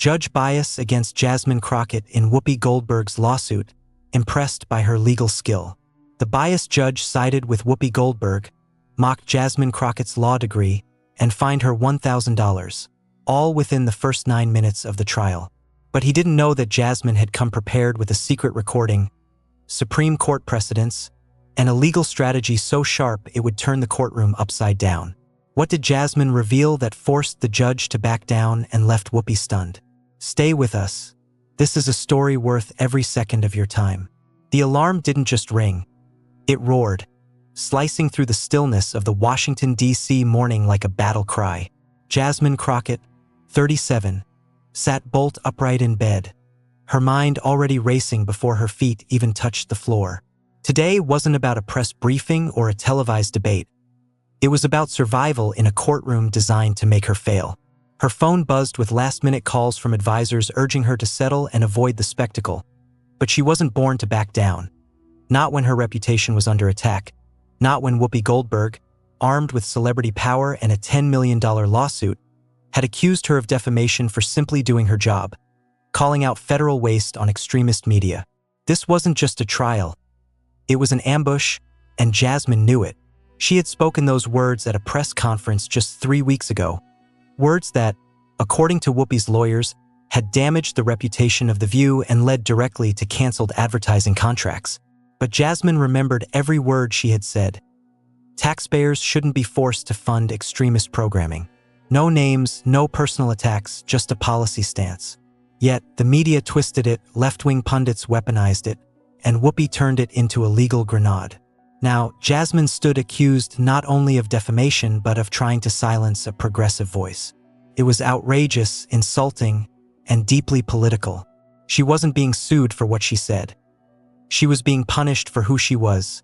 Judge bias against Jasmine Crockett in Whoopi Goldberg's lawsuit, impressed by her legal skill. The biased judge sided with Whoopi Goldberg, mocked Jasmine Crockett's law degree, and fined her $1,000, all within the first 9 minutes of the trial. But he didn't know that Jasmine had come prepared with a secret recording, Supreme Court precedents, and a legal strategy so sharp it would turn the courtroom upside down. What did Jasmine reveal that forced the judge to back down and left Whoopi stunned? Stay with us. This is a story worth every second of your time. The alarm didn't just ring. It roared, slicing through the stillness of the Washington, D.C. morning like a battle cry. Jasmine Crockett, 37, sat bolt upright in bed, her mind already racing before her feet even touched the floor. Today wasn't about a press briefing or a televised debate. It was about survival in a courtroom designed to make her fail. Her phone buzzed with last-minute calls from advisors urging her to settle and avoid the spectacle. But she wasn't born to back down. Not when her reputation was under attack. Not when Whoopi Goldberg, armed with celebrity power and a $10 million lawsuit, had accused her of defamation for simply doing her job, calling out federal waste on extremist media. This wasn't just a trial. It was an ambush, and Jasmine knew it. She had spoken those words at a press conference just 3 weeks ago. Words that, according to Whoopi's lawyers, had damaged the reputation of The View and led directly to canceled advertising contracts. But Jasmine remembered every word she had said. Taxpayers shouldn't be forced to fund extremist programming. No names, no personal attacks, just a policy stance. Yet, the media twisted it, left-wing pundits weaponized it, and Whoopi turned it into a legal grenade. Now, Jasmine stood accused not only of defamation but of trying to silence a progressive voice. It was outrageous, insulting, and deeply political. She wasn't being sued for what she said. She was being punished for who she was,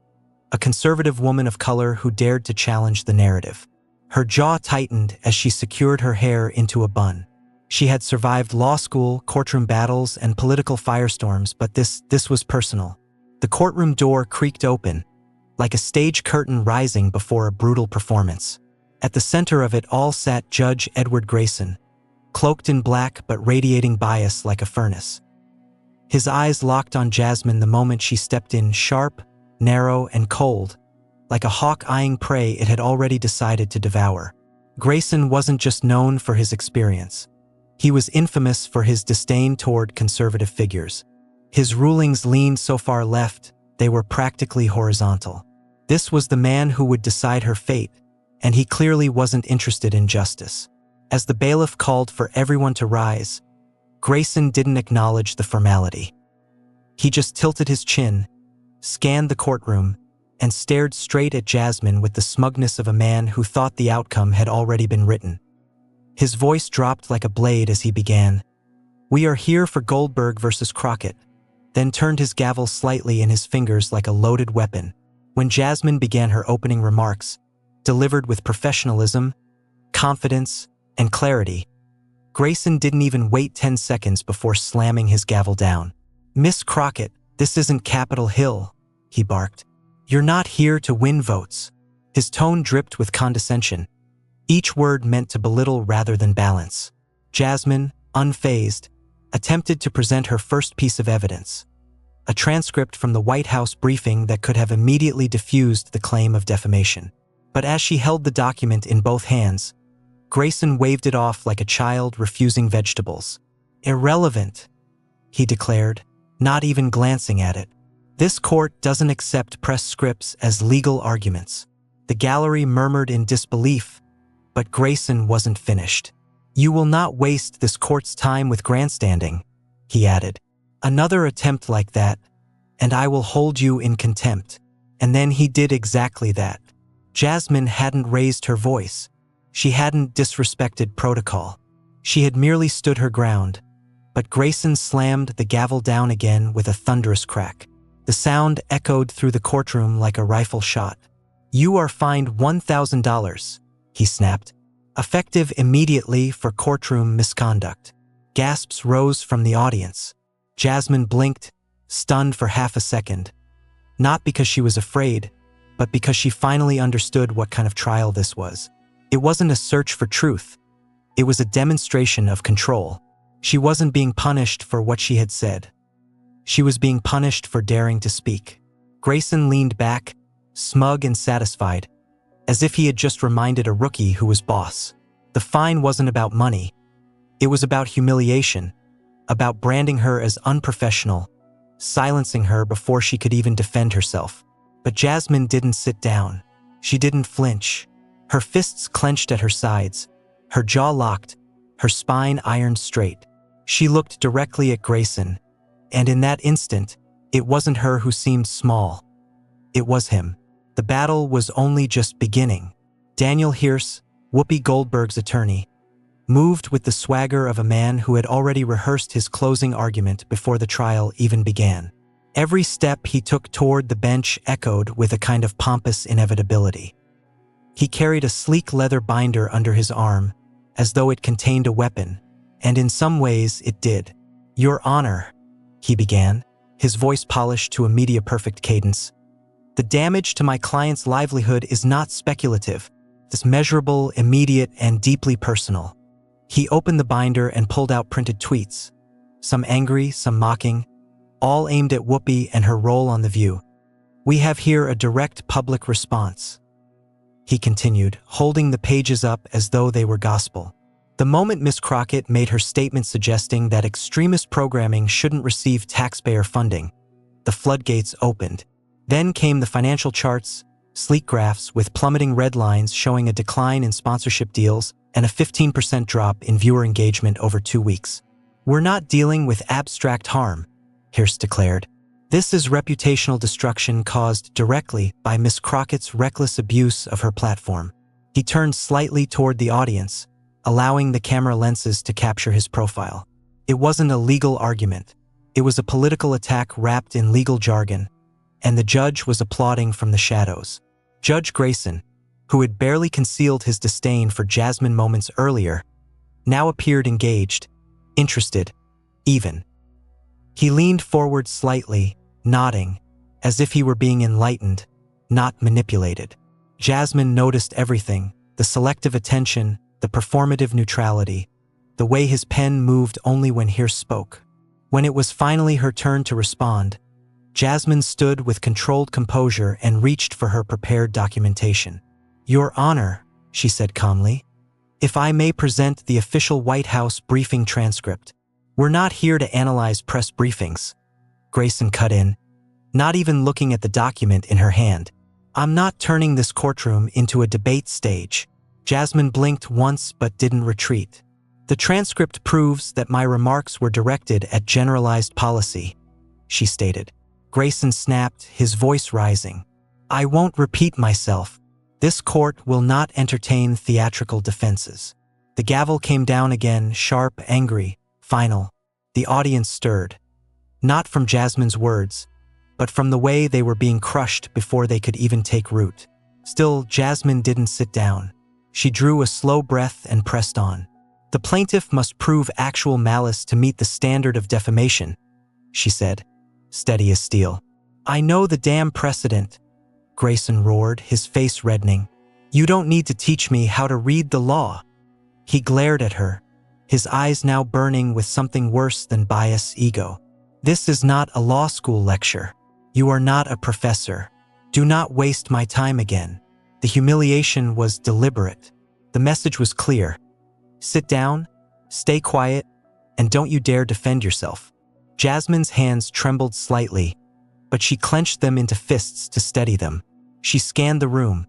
a conservative woman of color who dared to challenge the narrative. Her jaw tightened as she secured her hair into a bun. She had survived law school, courtroom battles, and political firestorms, but this was personal. The courtroom door creaked open, like a stage curtain rising before a brutal performance. At the center of it all sat Judge Edward Grayson, cloaked in black but radiating bias like a furnace. His eyes locked on Jasmine the moment she stepped in, sharp, narrow, and cold, like a hawk eyeing prey it had already decided to devour. Grayson wasn't just known for his experience. He was infamous for his disdain toward conservative figures. His rulings leaned so far left, they were practically horizontal. This was the man who would decide her fate, and he clearly wasn't interested in justice. As the bailiff called for everyone to rise, Grayson didn't acknowledge the formality. He just tilted his chin, scanned the courtroom, and stared straight at Jasmine with the smugness of a man who thought the outcome had already been written. His voice dropped like a blade as he began, "We are here for Goldberg versus Crockett," then turned his gavel slightly in his fingers like a loaded weapon. When Jasmine began her opening remarks, delivered with professionalism, confidence, and clarity, Grayson didn't even wait 10 seconds before slamming his gavel down. "Miss Crockett, this isn't Capitol Hill," he barked. "You're not here to win votes." His tone dripped with condescension, each word meant to belittle rather than balance. Jasmine, unfazed, attempted to present her first piece of evidence, a transcript from the White House briefing that could have immediately diffused the claim of defamation. But as she held the document in both hands, Grayson waved it off like a child refusing vegetables. "Irrelevant," he declared, not even glancing at it. "This court doesn't accept press scripts as legal arguments." The gallery murmured in disbelief, but Grayson wasn't finished. "You will not waste this court's time with grandstanding," he added. "Another attempt like that, and I will hold you in contempt." And then he did exactly that. Jasmine hadn't raised her voice. She hadn't disrespected protocol. She had merely stood her ground. But Grayson slammed the gavel down again with a thunderous crack. The sound echoed through the courtroom like a rifle shot. "You are fined $1,000, he snapped, effective immediately for courtroom misconduct. Gasps rose from the audience. Jasmine blinked, stunned for half a second. Not because she was afraid, but because she finally understood what kind of trial this was. It wasn't a search for truth. It was a demonstration of control. She wasn't being punished for what she had said. She was being punished for daring to speak. Grayson leaned back, smug and satisfied, as if he had just reminded a rookie who was boss. The fine wasn't about money. It was about humiliation, about branding her as unprofessional, silencing her before she could even defend herself. But Jasmine didn't sit down. She didn't flinch. Her fists clenched at her sides, her jaw locked, her spine ironed straight. She looked directly at Grayson, and in that instant, it wasn't her who seemed small. It was him. The battle was only just beginning. Daniel Hearst, Whoopi Goldberg's attorney, moved with the swagger of a man who had already rehearsed his closing argument before the trial even began. Every step he took toward the bench echoed with a kind of pompous inevitability. He carried a sleek leather binder under his arm, as though it contained a weapon, and in some ways it did. "Your Honor," he began, his voice polished to a media-perfect cadence. "The damage to my client's livelihood is not speculative. It's measurable, immediate, and deeply personal." He opened the binder and pulled out printed tweets, some angry, some mocking, all aimed at Whoopi and her role on The View. "We have here a direct public response," he continued, holding the pages up as though they were gospel. "The moment Miss Crockett made her statement suggesting that extremist programming shouldn't receive taxpayer funding, the floodgates opened. Then came the financial charts, sleek graphs with plummeting red lines showing a decline in sponsorship deals and a 15% drop in viewer engagement over 2 weeks. "We're not dealing with abstract harm," Hearst declared. "This is reputational destruction caused directly by Miss Crockett's reckless abuse of her platform." He turned slightly toward the audience, allowing the camera lenses to capture his profile. It wasn't a legal argument. It was a political attack wrapped in legal jargon, and the judge was applauding from the shadows. Judge Grayson, who had barely concealed his disdain for Jasmine moments earlier, now appeared engaged, interested, even. He leaned forward slightly, nodding, as if he were being enlightened, not manipulated. Jasmine noticed everything, the selective attention, the performative neutrality, the way his pen moved only when Hearst spoke. When it was finally her turn to respond, Jasmine stood with controlled composure and reached for her prepared documentation. "Your Honor," she said calmly, "if I may present the official White House briefing transcript." "We're not here to analyze press briefings," Grayson cut in, not even looking at the document in her hand. "I'm not turning this courtroom into a debate stage." Jasmine blinked once but didn't retreat. "The transcript proves that my remarks were directed at generalized policy," she stated. Grayson snapped, his voice rising. "I won't repeat myself. This court will not entertain theatrical defenses." The gavel came down again, sharp, angry, final. The audience stirred. Not from Jasmine's words, but from the way they were being crushed before they could even take root. Still, Jasmine didn't sit down. She drew a slow breath and pressed on. "The plaintiff must prove actual malice to meet the standard of defamation," she said, steady as steel. "I know the damn precedent," Grayson roared, his face reddening. "You don't need to teach me how to read the law." He glared at her, his eyes now burning with something worse than bias, ego. "This is not a law school lecture. You are not a professor. Do not waste my time again." The humiliation was deliberate. The message was clear. Sit down, stay quiet, and don't you dare defend yourself. Jasmine's hands trembled slightly, but she clenched them into fists to steady them. She scanned the room,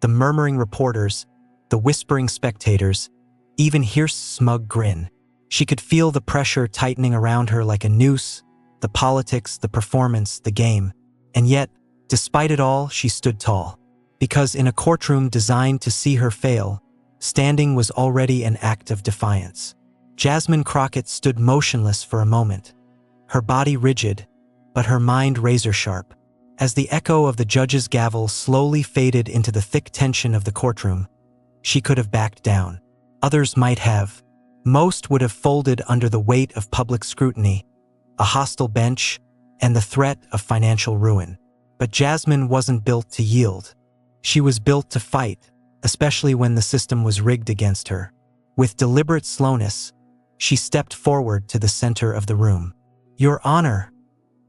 the murmuring reporters, the whispering spectators, even Hearst's smug grin. She could feel the pressure tightening around her like a noose, the politics, the performance, the game. And yet, despite it all, she stood tall. Because in a courtroom designed to see her fail, standing was already an act of defiance. Jasmine Crockett stood motionless for a moment, her body rigid, but her mind razor-sharp. As the echo of the judge's gavel slowly faded into the thick tension of the courtroom, she could have backed down. Others might have. Most would have folded under the weight of public scrutiny, a hostile bench, and the threat of financial ruin. But Jasmine wasn't built to yield. She was built to fight, especially when the system was rigged against her. With deliberate slowness, She stepped forward to the center of the room. "Your Honor,"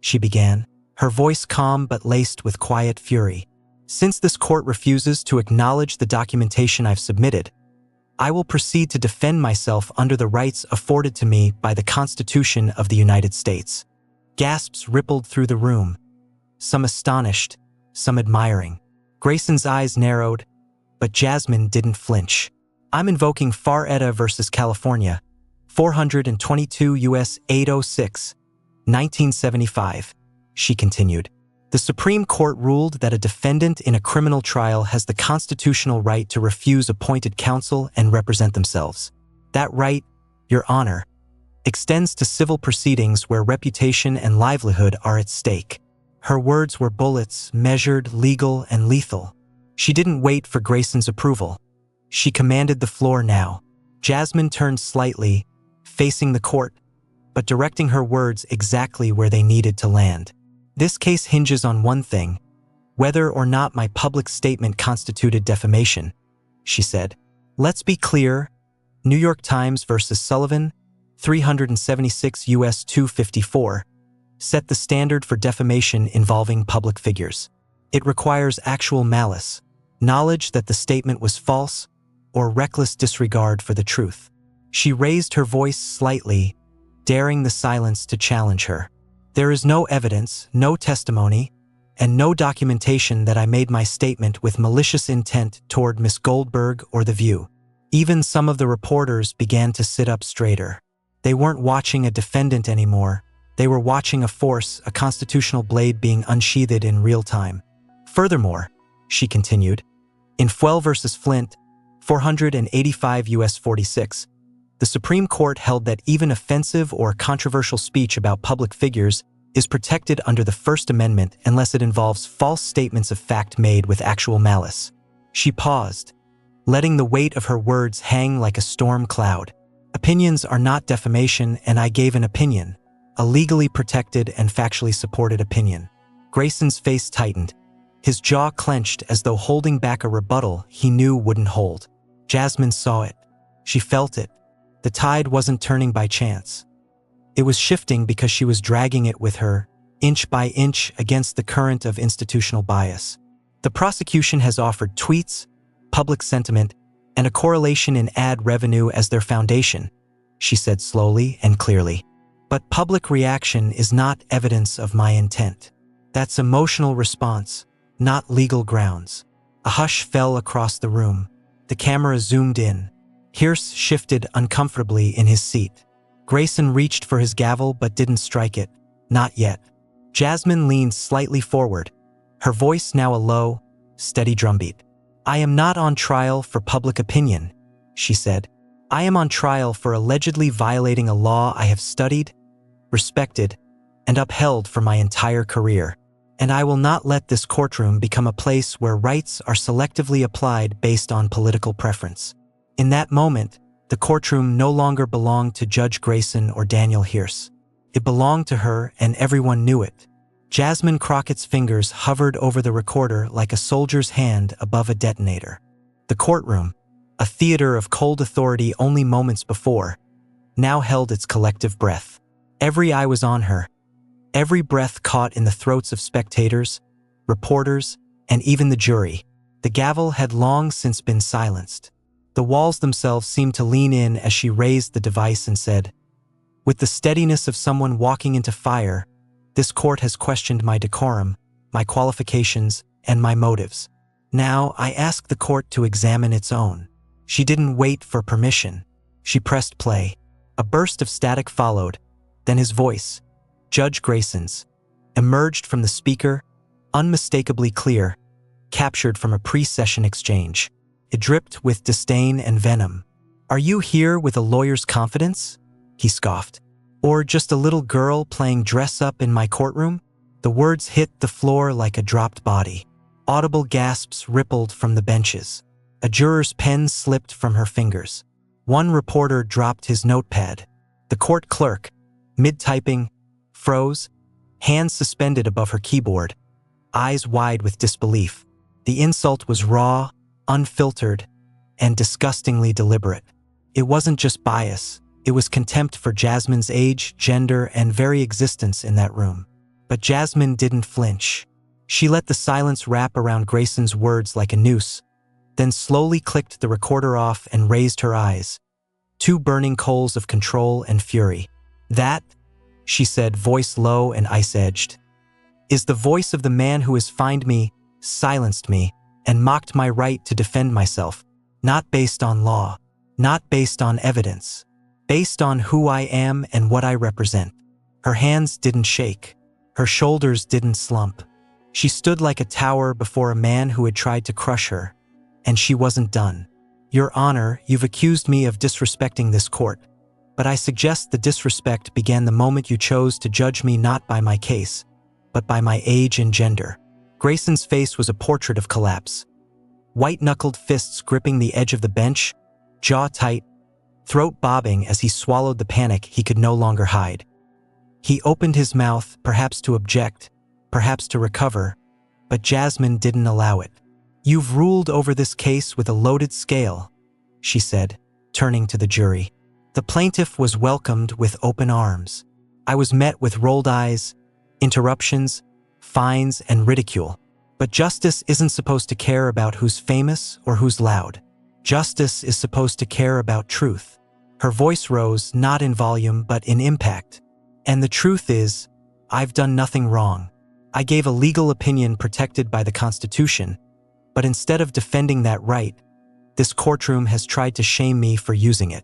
she began, her voice calm but laced with quiet fury. "Since this court refuses to acknowledge the documentation I've submitted, I will proceed to defend myself under the rights afforded to me by the Constitution of the United States." Gasps rippled through the room, some astonished, some admiring. Grayson's eyes narrowed, but Jasmine didn't flinch. "I'm invoking Far Etta versus California, 422 U.S. 806, 1975, she continued. "The Supreme Court ruled that a defendant in a criminal trial has the constitutional right to refuse appointed counsel and represent themselves. That right, Your Honor, extends to civil proceedings where reputation and livelihood are at stake." Her words were bullets, measured, legal, and lethal. She didn't wait for Grayson's approval. She commanded the floor now. Jasmine turned slightly, facing the court, but directing her words exactly where they needed to land. "This case hinges on one thing, whether or not my public statement constituted defamation," she said. "Let's be clear, New York Times versus Sullivan, 376 U.S. 254, set the standard for defamation involving public figures. It requires actual malice, knowledge that the statement was false, or reckless disregard for the truth." She raised her voice slightly, daring the silence to challenge her. "There is no evidence, no testimony, and no documentation that I made my statement with malicious intent toward Miss Goldberg or The View." Even some of the reporters began to sit up straighter. They weren't watching a defendant anymore. They were watching a force, a constitutional blade being unsheathed in real time. "Furthermore," she continued, "in Fuel versus Flint, 485 U.S. 46, the Supreme Court held that even offensive or controversial speech about public figures is protected under the First Amendment unless it involves false statements of fact made with actual malice." She paused, letting the weight of her words hang like a storm cloud. "Opinions are not defamation, and I gave an opinion, a legally protected and factually supported opinion." Grayson's face tightened. His jaw clenched as though holding back a rebuttal he knew wouldn't hold. Jasmine saw it. She felt it. The tide wasn't turning by chance. It was shifting because she was dragging it with her, inch by inch against the current of institutional bias. "The prosecution has offered tweets, public sentiment, and a correlation in ad revenue as their foundation," she said slowly and clearly. "But public reaction is not evidence of my intent. That's emotional response, not legal grounds." A hush fell across the room. The camera zoomed in. Hirsch shifted uncomfortably in his seat. Grayson reached for his gavel but didn't strike it. Not yet. Jasmine leaned slightly forward, her voice now a low, steady drumbeat. "I am not on trial for public opinion," she said. "I am on trial for allegedly violating a law I have studied, respected, and upheld for my entire career. And I will not let this courtroom become a place where rights are selectively applied based on political preference." In that moment, the courtroom no longer belonged to Judge Grayson or Daniel Hirsch. It belonged to her, and everyone knew it. Jasmine Crockett's fingers hovered over the recorder like a soldier's hand above a detonator. The courtroom, a theater of cold authority only moments before, now held its collective breath. Every eye was on her, every breath caught in the throats of spectators, reporters, and even the jury. The gavel had long since been silenced. The walls themselves seemed to lean in as she raised the device and said, "With the steadiness of someone walking into fire, this court has questioned my decorum, my qualifications, and my motives. Now I ask the court to examine its own." She didn't wait for permission. She pressed play. A burst of static followed, then his voice, Judge Grayson's, emerged from the speaker, unmistakably clear, captured from a pre-session exchange. It dripped with disdain and venom. "Are you here with a lawyer's confidence?" he scoffed. "Or just a little girl playing dress-up in my courtroom?" The words hit the floor like a dropped body. Audible gasps rippled from the benches. A juror's pen slipped from her fingers. One reporter dropped his notepad. The court clerk, mid-typing, froze, hands suspended above her keyboard, eyes wide with disbelief. The insult was raw, unfiltered, and disgustingly deliberate. It wasn't just bias, It was contempt for Jasmine's age, gender, and very existence in that room. But Jasmine didn't flinch. She let the silence wrap around Grayson's words like a noose, then slowly clicked the recorder off and raised her eyes. Two burning coals of control and fury. "That," she said, voice low and ice-edged, "is the voice of the man who has fined me, silenced me, and mocked my right to defend myself, not based on law, not based on evidence, based on who I am and what I represent." Her hands didn't shake. Her shoulders didn't slump. She stood like a tower before a man who had tried to crush her, and she wasn't done. "Your Honor, you've accused me of disrespecting this court, but I suggest the disrespect began the moment you chose to judge me not by my case, but by my age and gender." Grayson's face was a portrait of collapse. White-knuckled fists gripping the edge of the bench, jaw tight, throat bobbing as he swallowed the panic he could no longer hide. He opened his mouth, perhaps to object, perhaps to recover, but Jasmine didn't allow it. "You've ruled over this case with a loaded scale," she said, turning to the jury. "The plaintiff was welcomed with open arms. I was met with rolled eyes, interruptions, fines, and ridicule. But justice isn't supposed to care about who's famous or who's loud. Justice is supposed to care about truth." Her voice rose, not in volume but in impact. "And the truth is, I've done nothing wrong. I gave a legal opinion protected by the Constitution, but instead of defending that right, this courtroom has tried to shame me for using it."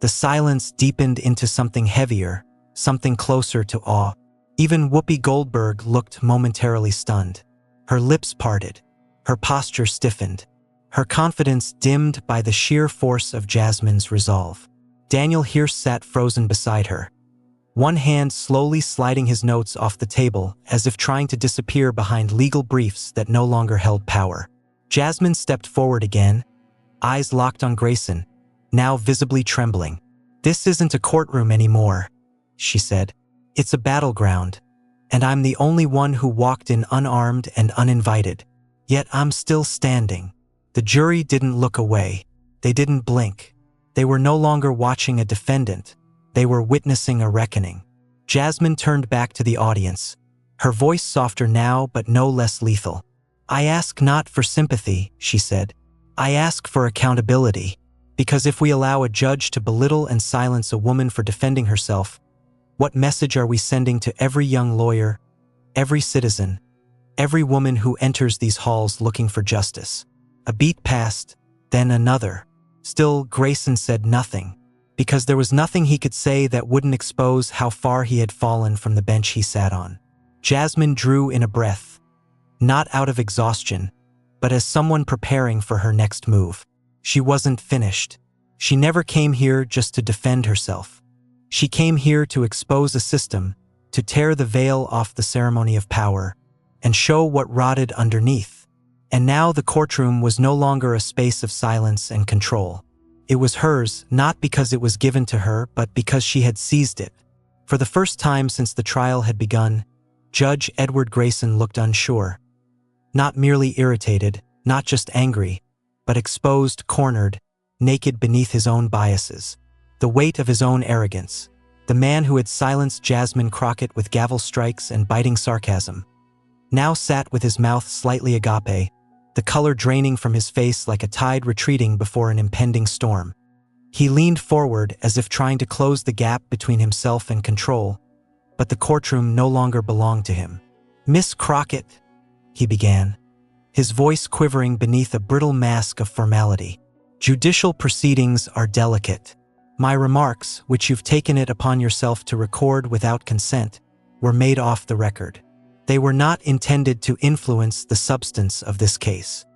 The silence deepened into something heavier, something closer to awe. Even Whoopi Goldberg looked momentarily stunned. Her lips parted, her posture stiffened, her confidence dimmed by the sheer force of Jasmine's resolve. Daniel Hirsch sat frozen beside her, one hand slowly sliding his notes off the table as if trying to disappear behind legal briefs that no longer held power. Jasmine stepped forward again, eyes locked on Grayson, now visibly trembling. "This isn't a courtroom anymore," she said. "It's a battleground, and I'm the only one who walked in unarmed and uninvited. Yet I'm still standing." The jury didn't look away. They didn't blink. They were no longer watching a defendant. They were witnessing a reckoning. Jasmine turned back to the audience, her voice softer now but no less lethal. "I ask not for sympathy," she said. "I ask for accountability. Because if we allow a judge to belittle and silence a woman for defending herself, what message are we sending to every young lawyer, every citizen, every woman who enters these halls looking for justice?" A beat passed, then another. Still, Grayson said nothing, because there was nothing he could say that wouldn't expose how far he had fallen from the bench he sat on. Jasmine drew in a breath, not out of exhaustion, but as someone preparing for her next move. She wasn't finished. She never came here just to defend herself. She came here to expose a system, to tear the veil off the ceremony of power, and show what rotted underneath. And now the courtroom was no longer a space of silence and control. It was hers, not because it was given to her, but because she had seized it. For the first time since the trial had begun, Judge Edward Grayson looked unsure. Not merely irritated, not just angry, but exposed, cornered, naked beneath his own biases, the weight of his own arrogance. The man who had silenced Jasmine Crockett with gavel strikes and biting sarcasm now sat with his mouth slightly agape, the color draining from his face like a tide retreating before an impending storm. He leaned forward as if trying to close the gap between himself and control, but the courtroom no longer belonged to him. "Miss Crockett," he began, his voice quivering beneath a brittle mask of formality. "Judicial proceedings are delicate. My remarks, which you've taken it upon yourself to record without consent, were made off the record. They were not intended to influence the substance of this case."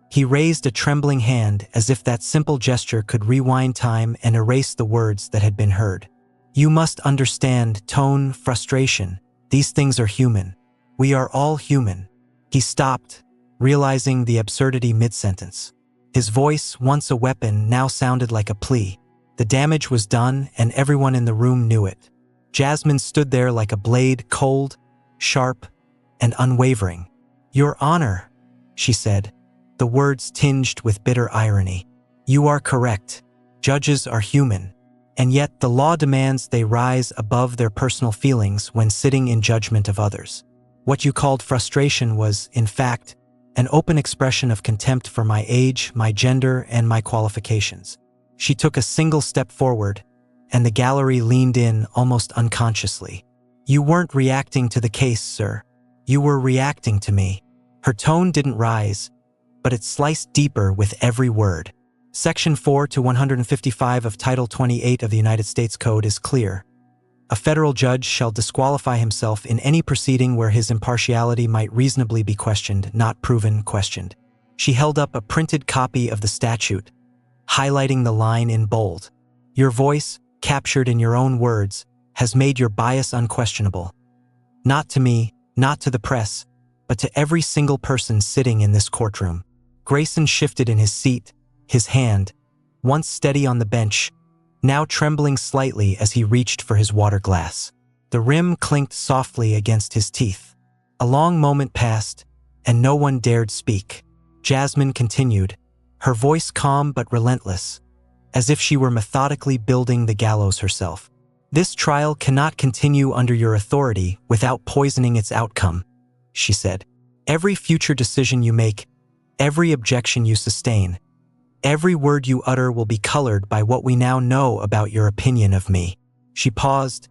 He raised a trembling hand as if that simple gesture could rewind time and erase the words that had been heard. "You must understand tone, frustration. These things are human. We are all human." He stopped, realizing the absurdity mid-sentence. His voice, once a weapon, now sounded like a plea. The damage was done, and everyone in the room knew it. Jasmine stood there like a blade, cold, sharp, and unwavering. "Your Honor," she said, the words tinged with bitter irony. "You are correct. Judges are human. And yet the law demands they rise above their personal feelings when sitting in judgment of others. What you called frustration was, in fact, an open expression of contempt for my age, my gender, and my qualifications. She took a single step forward, and the gallery leaned in almost unconsciously. You weren't reacting to the case, sir. You were reacting to me. Her tone didn't rise, but it sliced deeper with every word. Section 4 to 155 of Title 28 of the United States Code is clear. A federal judge shall disqualify himself in any proceeding where his impartiality might reasonably be questioned, not proven questioned. She held up a printed copy of the statute, highlighting the line in bold. Your voice, captured in your own words, has made your bias unquestionable. Not to me, not to the press, but to every single person sitting in this courtroom. Grayson shifted in his seat, his hand, once steady on the bench, now trembling slightly as he reached for his water glass. The rim clinked softly against his teeth. A long moment passed, and no one dared speak. Jasmine continued, her voice calm but relentless, as if she were methodically building the gallows herself. This trial cannot continue under your authority without poisoning its outcome, she said. Every future decision you make, every objection you sustain, every word you utter will be colored by what we now know about your opinion of me. She paused,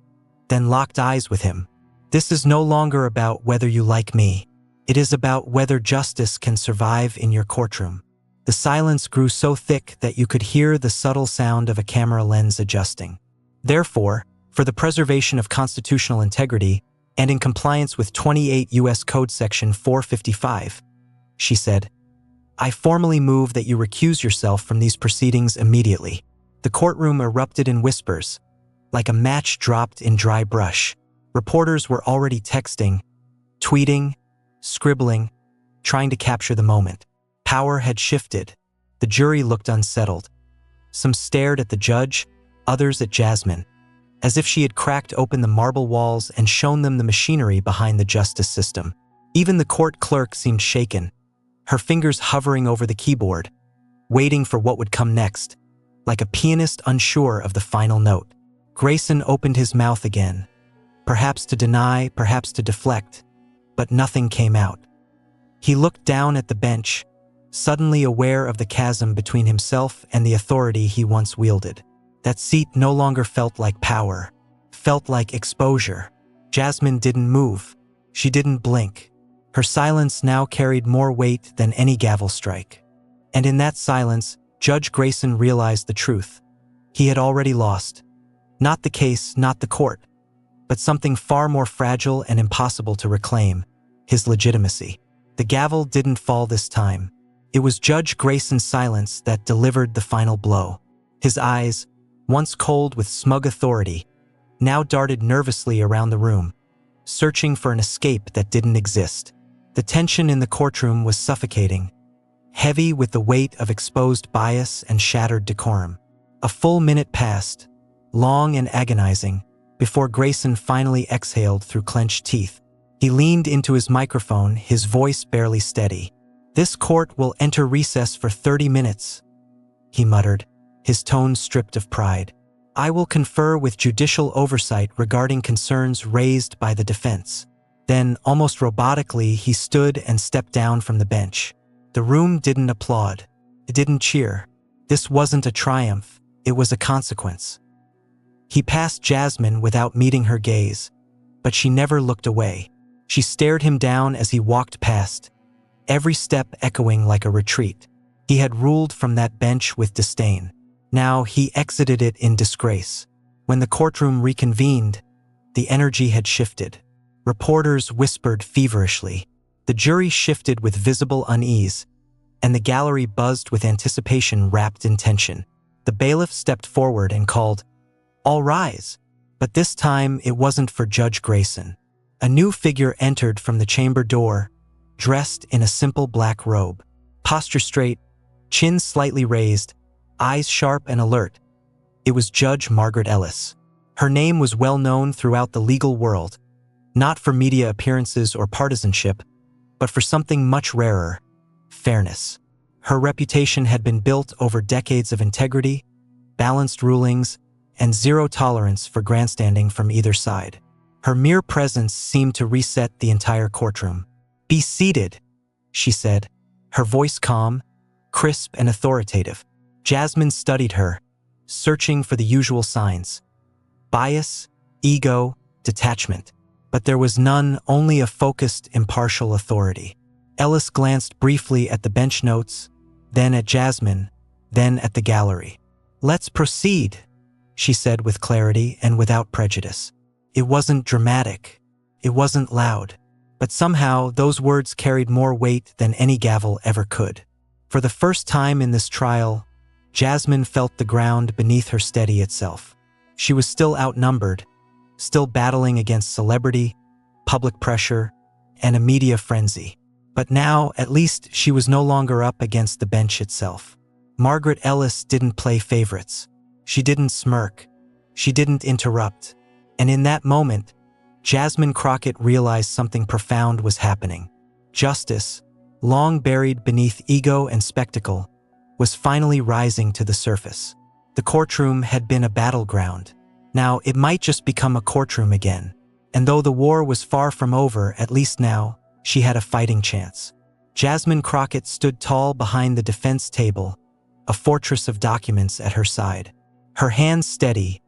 then locked eyes with him. This is no longer about whether you like me. It is about whether justice can survive in your courtroom. The silence grew so thick that you could hear the subtle sound of a camera lens adjusting. Therefore, for the preservation of constitutional integrity and in compliance with 28 U.S. Code Section 455, she said, I formally move that you recuse yourself from these proceedings immediately. The courtroom erupted in whispers, like a match dropped in dry brush. Reporters were already texting, tweeting, scribbling, trying to capture the moment. Power had shifted. The jury looked unsettled. Some stared at the judge, others at Jasmine, as if she had cracked open the marble walls and shown them the machinery behind the justice system. Even the court clerk seemed shaken, her fingers hovering over the keyboard, waiting for what would come next, like a pianist unsure of the final note. Grayson opened his mouth again, perhaps to deny, perhaps to deflect, but nothing came out. He looked down at the bench, suddenly aware of the chasm between himself and the authority he once wielded. That seat no longer felt like power, felt like exposure. Jasmine didn't move. She didn't blink. Her silence now carried more weight than any gavel strike. And in that silence, Judge Grayson realized the truth. He had already lost. Not the case, not the court, but something far more fragile and impossible to reclaim, his legitimacy. The gavel didn't fall this time. It was Judge Grayson's silence that delivered the final blow. His eyes, once cold with smug authority, now darted nervously around the room, searching for an escape that didn't exist. The tension in the courtroom was suffocating, heavy with the weight of exposed bias and shattered decorum. A full minute passed, long and agonizing, before Grayson finally exhaled through clenched teeth. He leaned into his microphone, his voice barely steady. This court will enter recess for 30 minutes, he muttered, his tone stripped of pride. I will confer with judicial oversight regarding concerns raised by the defense. Then, almost robotically, he stood and stepped down from the bench. The room didn't applaud. It didn't cheer. This wasn't a triumph. It was a consequence. He passed Jasmine without meeting her gaze, but she never looked away. She stared him down as he walked past, every step echoing like a retreat. He had ruled from that bench with disdain. Now he exited it in disgrace. When the courtroom reconvened, the energy had shifted. Reporters whispered feverishly. The jury shifted with visible unease, and the gallery buzzed with anticipation wrapped in tension. The bailiff stepped forward and called, "All rise." But this time it wasn't for Judge Grayson. A new figure entered from the chamber door, dressed in a simple black robe. Posture straight, chin slightly raised, eyes sharp and alert. It was Judge Margaret Ellis. Her name was well known throughout the legal world, not for media appearances or partisanship, but for something much rarer: fairness. Her reputation had been built over decades of integrity, balanced rulings, and zero tolerance for grandstanding from either side. Her mere presence seemed to reset the entire courtroom. "Be seated," she said, her voice calm, crisp, and authoritative. Jasmine studied her, searching for the usual signs: bias, ego, detachment. But there was none, only a focused, impartial authority. Ellis glanced briefly at the bench notes, then at Jasmine, then at the gallery. "Let's proceed," she said with clarity and without prejudice. It wasn't dramatic. It wasn't loud. But somehow those words carried more weight than any gavel ever could. For the first time in this trial, Jasmine felt the ground beneath her steady itself. She was still outnumbered, still battling against celebrity, public pressure, and a media frenzy. But now, at least, she was no longer up against the bench itself. Margaret Ellis didn't play favorites. She didn't smirk. She didn't interrupt. And in that moment, Jasmine Crockett realized something profound was happening. Justice, long buried beneath ego and spectacle, was finally rising to the surface. The courtroom had been a battleground. Now it might just become a courtroom again. And though the war was far from over, at least now, she had a fighting chance. Jasmine Crockett stood tall behind the defense table, a fortress of documents at her side. Her hands steady,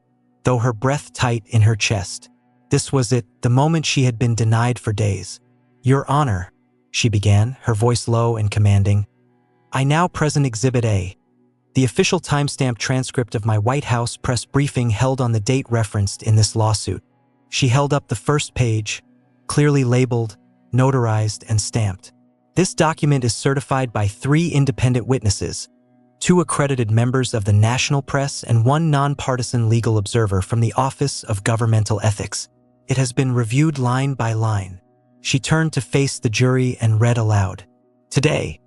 though her breath tight in her chest. This was it, the moment she had been denied for days. "Your Honor," she began, her voice low and commanding, "I now present Exhibit A, the official timestamp transcript of my White House press briefing held on the date referenced in this lawsuit." She held up the first page, clearly labeled, notarized, and stamped. "This document is certified by 3 independent witnesses, 2 accredited members of the national press and 1 nonpartisan legal observer from the Office of Governmental Ethics. It has been reviewed line by line." She turned to face the jury and read aloud. "Today,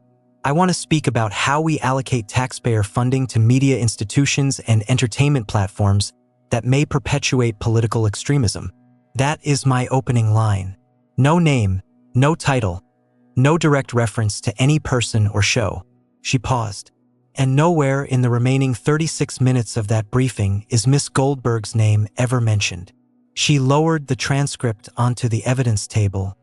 I want to speak about how we allocate taxpayer funding to media institutions and entertainment platforms that may perpetuate political extremism. That is my opening line. No name, no title, no direct reference to any person or show." She paused. "And nowhere in the remaining 36 minutes of that briefing is Miss Goldberg's name ever mentioned." She lowered the transcript onto the evidence table,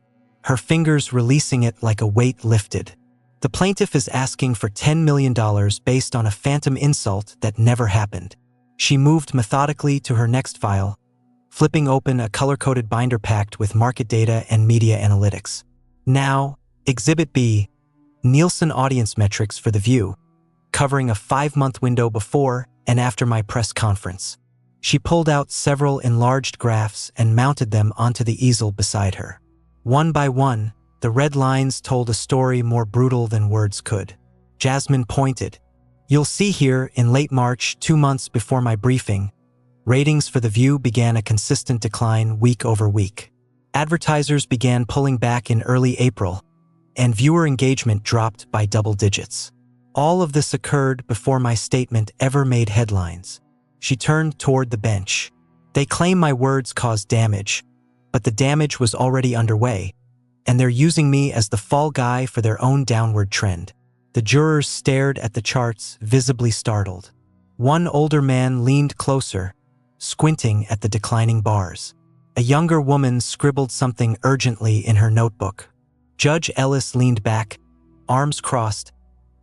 her fingers releasing it like a weight lifted. "The plaintiff is asking for $10 million based on a phantom insult that never happened." She moved methodically to her next file, flipping open a color-coded binder packed with market data and media analytics. "Now, Exhibit B, Nielsen audience metrics for The View, covering a 5-month window before and after my press conference." She pulled out several enlarged graphs and mounted them onto the easel beside her. One by one, the red lines told a story more brutal than words could. Jasmine pointed. "You'll see here, in late March, 2 months before my briefing, ratings for The View began a consistent decline week over week. Advertisers began pulling back in early April, and viewer engagement dropped by double digits. All of this occurred before my statement ever made headlines." She turned toward the bench. "They claim my words caused damage, but the damage was already underway, and they're using me as the fall guy for their own downward trend." The jurors stared at the charts, visibly startled. One older man leaned closer, squinting at the declining bars. A younger woman scribbled something urgently in her notebook. Judge Ellis leaned back, arms crossed,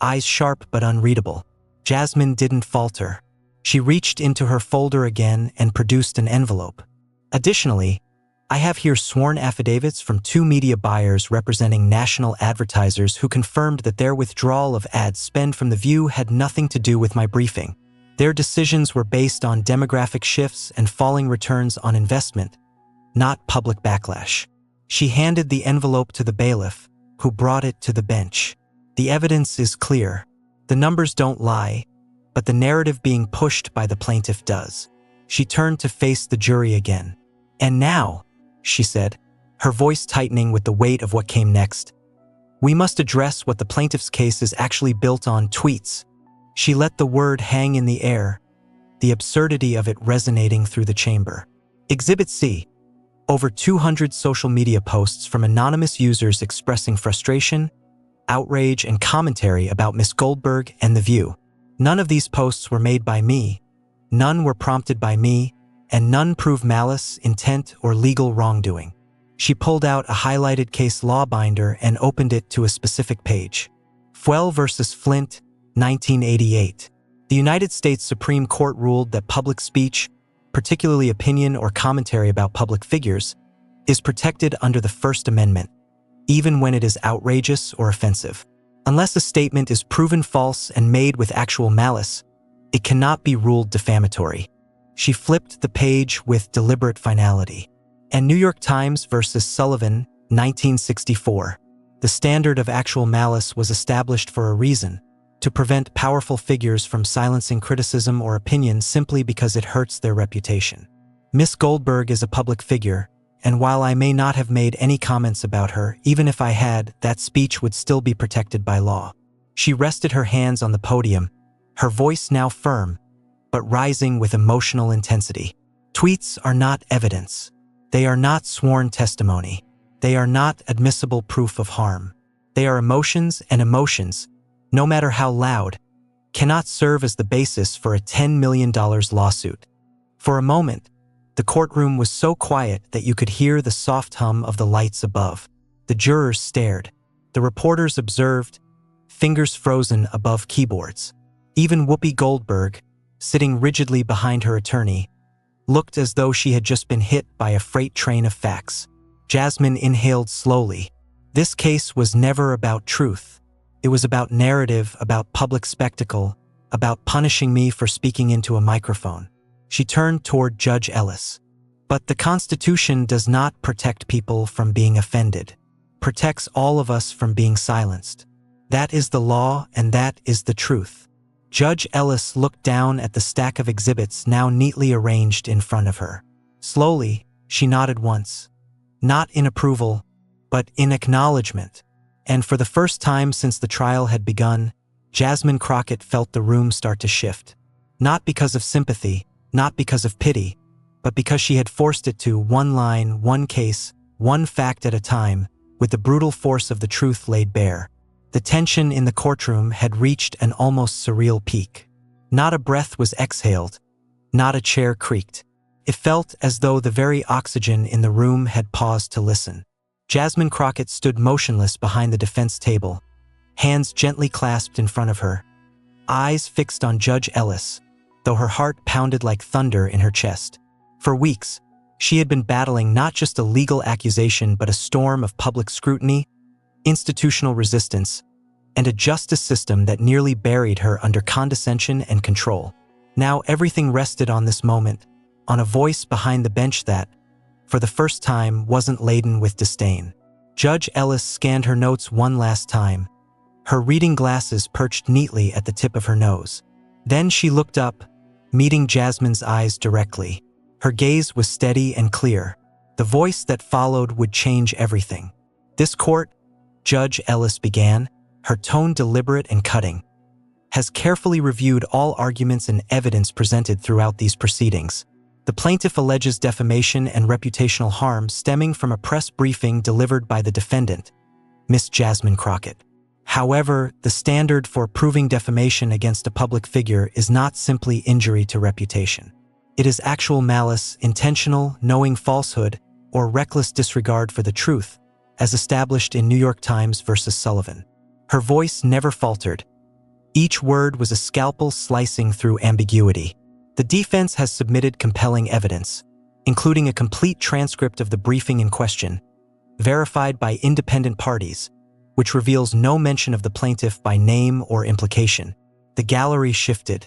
eyes sharp but unreadable. Jasmine didn't falter. She reached into her folder again and produced an envelope. "Additionally, I have here sworn affidavits from 2 media buyers representing national advertisers who confirmed that their withdrawal of ad spend from The View had nothing to do with my briefing. Their decisions were based on demographic shifts and falling returns on investment, not public backlash." She handed the envelope to the bailiff, who brought it to the bench. "The evidence is clear. The numbers don't lie, but the narrative being pushed by the plaintiff does." She turned to face the jury again. "And now," she said, her voice tightening with the weight of what came next, "we must address what the plaintiff's case is actually built on: tweets." She let the word hang in the air, the absurdity of it resonating through the chamber. "Exhibit C, over 200 social media posts from anonymous users expressing frustration, outrage, and commentary about Miss Goldberg and The View. None of these posts were made by me, None were prompted by me, and none prove malice, intent, or legal wrongdoing. She pulled out a highlighted case law binder and opened it to a specific page. Fuel versus Flint, 1988. The United States Supreme Court ruled that public speech, particularly opinion or commentary about public figures, is protected under the First Amendment, even when it is outrageous or offensive. Unless a statement is proven false and made with actual malice, it cannot be ruled defamatory. She flipped the page with deliberate finality. And New York Times versus Sullivan, 1964. The standard of actual malice was established for a reason, to prevent powerful figures from silencing criticism or opinion simply because it hurts their reputation. Miss Goldberg is a public figure, and while I may not have made any comments about her, even if I had, that speech would still be protected by law. She rested her hands on the podium, her voice now firm, but rising with emotional intensity. Tweets are not evidence. They are not sworn testimony. They are not admissible proof of harm. They are emotions, and emotions, no matter how loud, cannot serve as the basis for a $10 million lawsuit. For a moment, the courtroom was so quiet that you could hear the soft hum of the lights above. The jurors stared. The reporters observed, fingers frozen above keyboards. Even Whoopi Goldberg, sitting rigidly behind her attorney, looked as though she had just been hit by a freight train of facts. Jasmine inhaled slowly. This case was never about truth. It was about narrative, about public spectacle, about punishing me for speaking into a microphone. She turned toward Judge Ellis. But the Constitution does not protect people from being offended. Protects all of us from being silenced. That is the law, and that is the truth. Judge Ellis looked down at the stack of exhibits now neatly arranged in front of her. Slowly, she nodded once. Not in approval, but in acknowledgement. And for the first time since the trial had begun, Jasmine Crockett felt the room start to shift. Not because of sympathy, not because of pity, but because she had forced it to one line, one case, one fact at a time, with the brutal force of the truth laid bare. The tension in the courtroom had reached an almost surreal peak. Not a breath was exhaled, not a chair creaked. It felt as though the very oxygen in the room had paused to listen. Jasmine Crockett stood motionless behind the defense table, hands gently clasped in front of her, eyes fixed on Judge Ellis, though her heart pounded like thunder in her chest. For weeks, she had been battling not just a legal accusation but a storm of public scrutiny, institutional resistance, and a justice system that nearly buried her under condescension and control. Now everything rested on this moment, on a voice behind the bench that, for the first time, wasn't laden with disdain. Judge Ellis scanned her notes one last time, her reading glasses perched neatly at the tip of her nose. Then she looked up, meeting Jasmine's eyes directly. Her gaze was steady and clear. The voice that followed would change everything. This court, Judge Ellis began, her tone deliberate and cutting, has carefully reviewed all arguments and evidence presented throughout these proceedings. The plaintiff alleges defamation and reputational harm stemming from a press briefing delivered by the defendant, Miss Jasmine Crockett. However, the standard for proving defamation against a public figure is not simply injury to reputation. It is actual malice, intentional, knowing falsehood, or reckless disregard for the truth, as established in New York Times versus Sullivan. Her voice never faltered. Each word was a scalpel slicing through ambiguity. The defense has submitted compelling evidence, including a complete transcript of the briefing in question, verified by independent parties, which reveals no mention of the plaintiff by name or implication. The gallery shifted.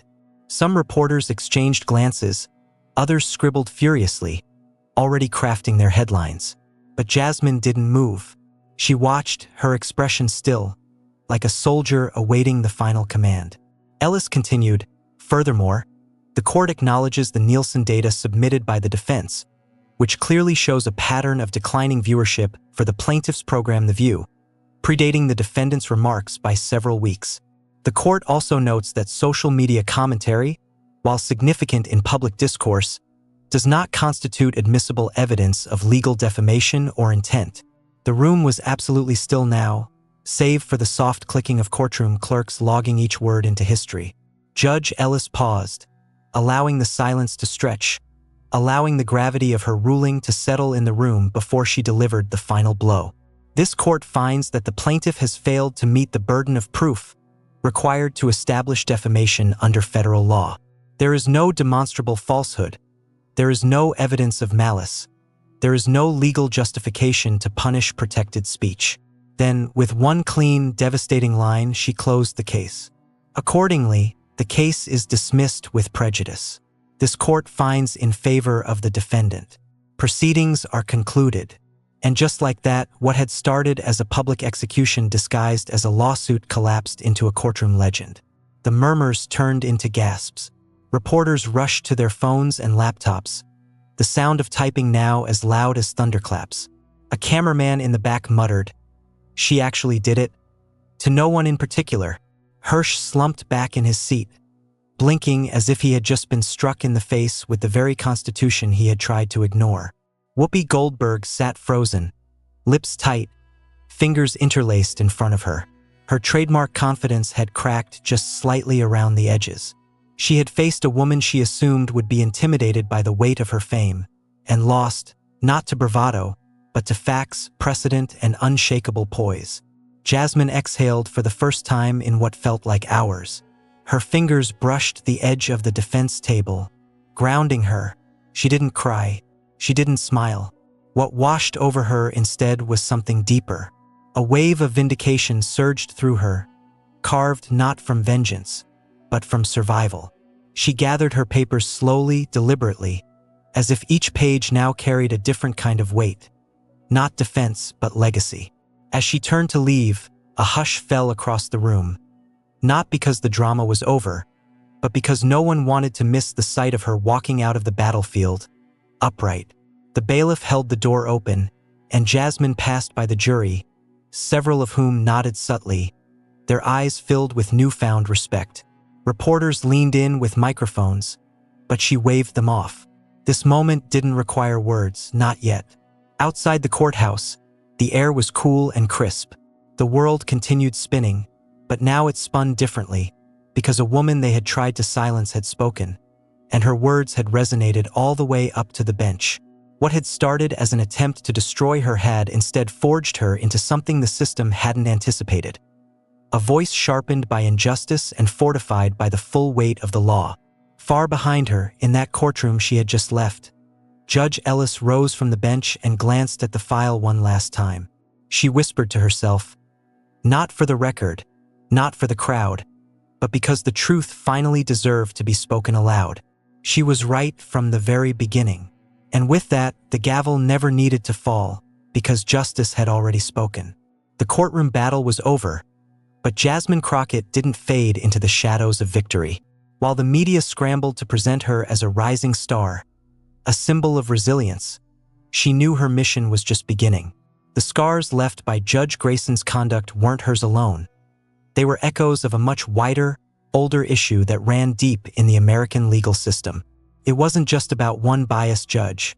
Some reporters exchanged glances, others scribbled furiously, already crafting their headlines. But Jasmine didn't move. She watched, her expression still, like a soldier awaiting the final command. Ellis continued, "Furthermore, the court acknowledges the Nielsen data submitted by the defense, which clearly shows a pattern of declining viewership for the plaintiff's program The View, predating the defendant's remarks by several weeks. The court also notes that social media commentary, while significant in public discourse, does not constitute admissible evidence of legal defamation or intent." The room was absolutely still now, save for the soft clicking of courtroom clerks logging each word into history. Judge Ellis paused, allowing the silence to stretch, allowing the gravity of her ruling to settle in the room before she delivered the final blow. This court finds that the plaintiff has failed to meet the burden of proof required to establish defamation under federal law. There is no demonstrable falsehood. There is no evidence of malice. There is no legal justification to punish protected speech. Then, with one clean, devastating line, she closed the case. Accordingly, the case is dismissed with prejudice. This court finds in favor of the defendant. Proceedings are concluded. And just like that, what had started as a public execution disguised as a lawsuit collapsed into a courtroom legend. The murmurs turned into gasps. Reporters rushed to their phones and laptops, the sound of typing now as loud as thunderclaps. A cameraman in the back muttered, "She actually did it?" To no one in particular. Hirsch slumped back in his seat, blinking as if he had just been struck in the face with the very Constitution he had tried to ignore. Whoopi Goldberg sat frozen, lips tight, fingers interlaced in front of her. Her trademark confidence had cracked just slightly around the edges. She had faced a woman she assumed would be intimidated by the weight of her fame, and lost, not to bravado, but to facts, precedent, and unshakable poise. Jasmine exhaled for the first time in what felt like hours. Her fingers brushed the edge of the defense table, grounding her. She didn't cry. She didn't smile. What washed over her instead was something deeper. A wave of vindication surged through her, carved not from vengeance, but from survival. She gathered her papers slowly, deliberately, as if each page now carried a different kind of weight. Not defense, but legacy. As she turned to leave, a hush fell across the room. Not because the drama was over, but because no one wanted to miss the sight of her walking out of the battlefield, upright. The bailiff held the door open, and Jasmine passed by the jury, several of whom nodded subtly, their eyes filled with newfound respect. Reporters leaned in with microphones, but she waved them off. This moment didn't require words, not yet. Outside the courthouse, the air was cool and crisp. The world continued spinning, but now it spun differently, because a woman they had tried to silence had spoken, and her words had resonated all the way up to the bench. What had started as an attempt to destroy her had instead forged her into something the system hadn't anticipated. A voice sharpened by injustice and fortified by the full weight of the law. Far behind her, in that courtroom she had just left, Judge Ellis rose from the bench and glanced at the file one last time. She whispered to herself, not for the record, not for the crowd, but because the truth finally deserved to be spoken aloud. She was right from the very beginning. And with that, the gavel never needed to fall, because justice had already spoken. The courtroom battle was over, but Jasmine Crockett didn't fade into the shadows of victory. While the media scrambled to present her as a rising star, a symbol of resilience, she knew her mission was just beginning. The scars left by Judge Grayson's conduct weren't hers alone. They were echoes of a much wider, older issue that ran deep in the American legal system. It wasn't just about one biased judge.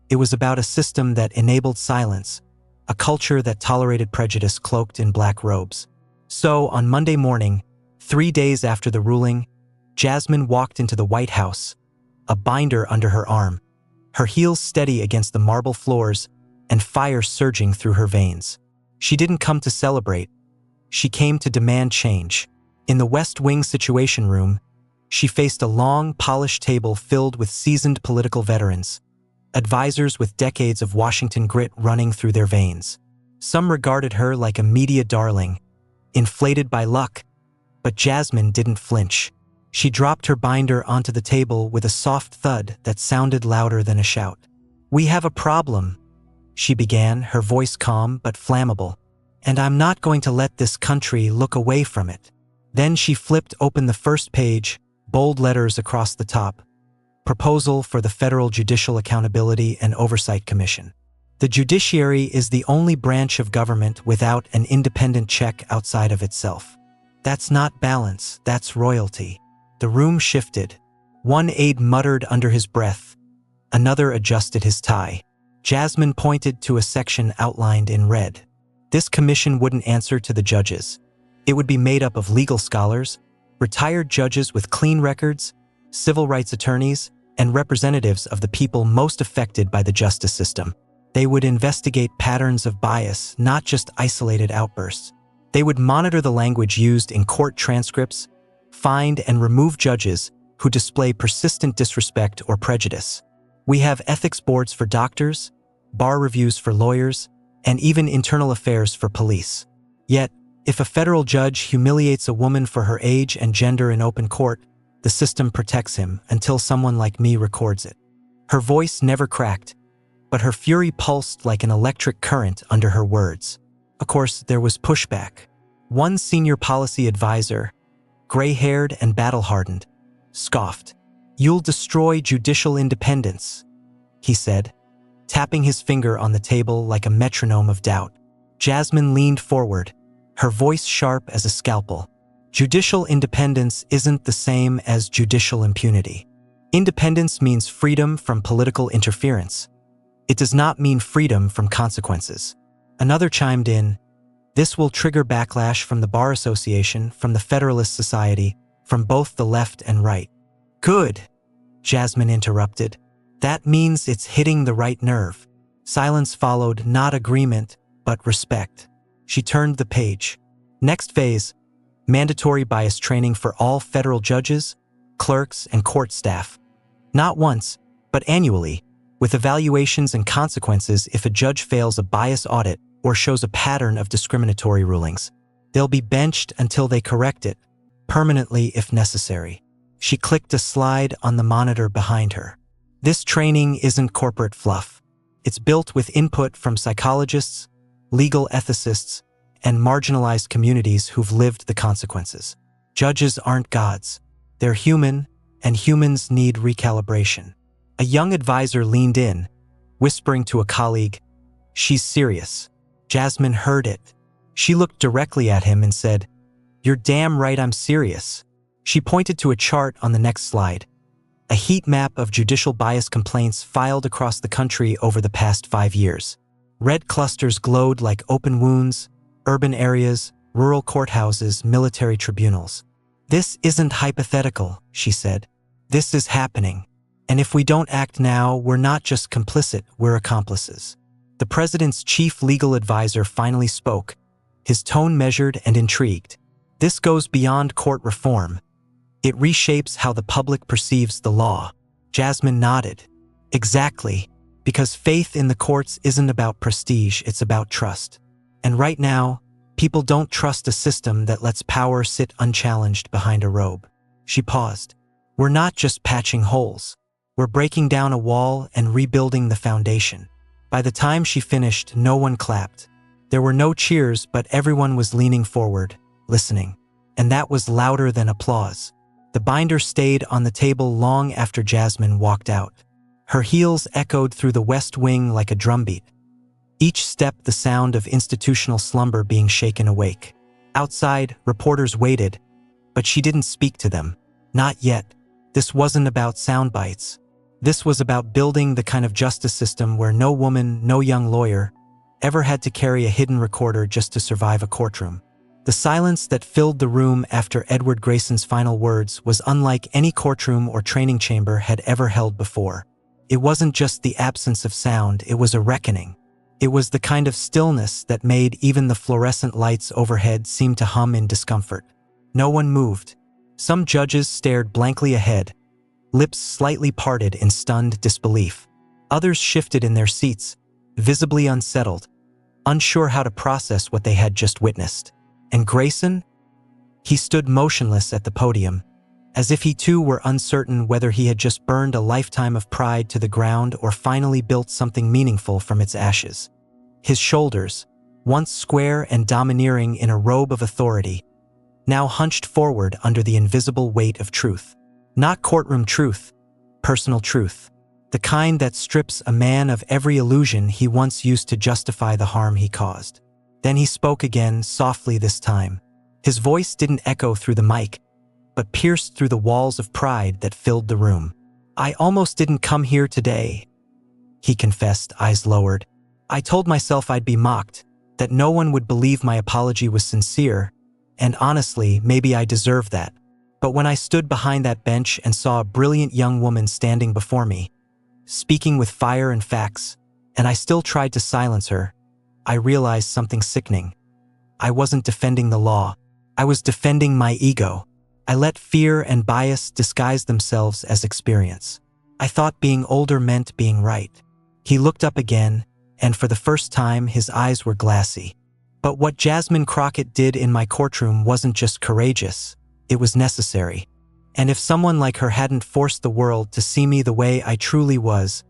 It was about a system that enabled silence, a culture that tolerated prejudice cloaked in black robes. So, on Monday morning, 3 days after the ruling, Jasmine walked into the White House, a binder under her arm, her heels steady against the marble floors and fire surging through her veins. She didn't come to celebrate. She came to demand change. In the West Wing Situation Room, she faced a long, polished table filled with seasoned political veterans, advisors with decades of Washington grit running through their veins. Some regarded her like a media darling, inflated by luck, but Jasmine didn't flinch. She dropped her binder onto the table with a soft thud that sounded louder than a shout. "We have a problem," she began, her voice calm but flammable, "and I'm not going to let this country look away from it." Then she flipped open the first page, bold letters across the top. Proposal for the Federal Judicial Accountability and Oversight Commission. The judiciary is the only branch of government without an independent check outside of itself. That's not balance, that's royalty. The room shifted. One aide muttered under his breath. Another adjusted his tie. Jasmine pointed to a section outlined in red. This commission wouldn't answer to the judges. It would be made up of legal scholars, retired judges with clean records, civil rights attorneys, and representatives of the people most affected by the justice system. They would investigate patterns of bias, not just isolated outbursts. They would monitor the language used in court transcripts, find and remove judges who display persistent disrespect or prejudice. We have ethics boards for doctors, bar reviews for lawyers, and even internal affairs for police. Yet, if a federal judge humiliates a woman for her age and gender in open court, the system protects him until someone like me records it. Her voice never cracked, but her fury pulsed like an electric current under her words. Of course, there was pushback. One senior policy advisor, gray-haired and battle-hardened, scoffed. "You'll destroy judicial independence," he said, tapping his finger on the table like a metronome of doubt. Jasmine leaned forward, her voice sharp as a scalpel. Judicial independence isn't the same as judicial impunity. Independence means freedom from political interference. It does not mean freedom from consequences. Another chimed in, "This will trigger backlash from the Bar Association, from the Federalist Society, from both the left and right." "Good," Jasmine interrupted. "That means it's hitting the right nerve." Silence followed, not agreement, but respect. She turned the page. Next phase, mandatory bias training for all federal judges, clerks, and court staff. Not once, but annually, with evaluations and consequences if a judge fails a bias audit or shows a pattern of discriminatory rulings. They'll be benched until they correct it, permanently if necessary. She clicked a slide on the monitor behind her. This training isn't corporate fluff. It's built with input from psychologists, legal ethicists, and marginalized communities who've lived the consequences. Judges aren't gods. They're human, and humans need recalibration. A young advisor leaned in, whispering to a colleague, "She's serious." Jasmine heard it. She looked directly at him and said, "You're damn right I'm serious." She pointed to a chart on the next slide, a heat map of judicial bias complaints filed across the country over the past 5 years. Red clusters glowed like open wounds, urban areas, rural courthouses, military tribunals. "This isn't hypothetical," she said. "This is happening. And if we don't act now, we're not just complicit, we're accomplices." The president's chief legal advisor finally spoke, his tone measured and intrigued. "This goes beyond court reform. It reshapes how the public perceives the law." Jasmine nodded. "Exactly, because faith in the courts isn't about prestige, it's about trust. And right now, people don't trust a system that lets power sit unchallenged behind a robe." She paused. "We're not just patching holes. We're breaking down a wall and rebuilding the foundation." By the time she finished, no one clapped. There were no cheers, but everyone was leaning forward, listening. And that was louder than applause. The binder stayed on the table long after Jasmine walked out. Her heels echoed through the West Wing like a drumbeat, each step the sound of institutional slumber being shaken awake. Outside, reporters waited, but she didn't speak to them. Not yet. This wasn't about sound bites. This was about building the kind of justice system where no woman, no young lawyer, ever had to carry a hidden recorder just to survive a courtroom. The silence that filled the room after Edward Grayson's final words was unlike any courtroom or training chamber had ever held before. It wasn't just the absence of sound, it was a reckoning. It was the kind of stillness that made even the fluorescent lights overhead seem to hum in discomfort. No one moved. Some judges stared blankly ahead, lips slightly parted in stunned disbelief. Others shifted in their seats, visibly unsettled, unsure how to process what they had just witnessed. And Grayson? He stood motionless at the podium, as if he too were uncertain whether he had just burned a lifetime of pride to the ground or finally built something meaningful from its ashes. His shoulders, once square and domineering in a robe of authority, now hunched forward under the invisible weight of truth. Not courtroom truth, personal truth. The kind that strips a man of every illusion he once used to justify the harm he caused. Then he spoke again, softly this time. His voice didn't echo through the mic, but pierced through the walls of pride that filled the room. "I almost didn't come here today," he confessed, eyes lowered. "I told myself I'd be mocked, that no one would believe my apology was sincere, and honestly, maybe I deserve that. But when I stood behind that bench and saw a brilliant young woman standing before me, speaking with fire and facts, and I still tried to silence her, I realized something sickening. I wasn't defending the law. I was defending my ego. I let fear and bias disguise themselves as experience. I thought being older meant being right. He looked up again, and for the first time his eyes were glassy. But what Jasmine Crockett did in my courtroom wasn't just courageous, it was necessary. And if someone like her hadn't forced the world to see me the way I truly was,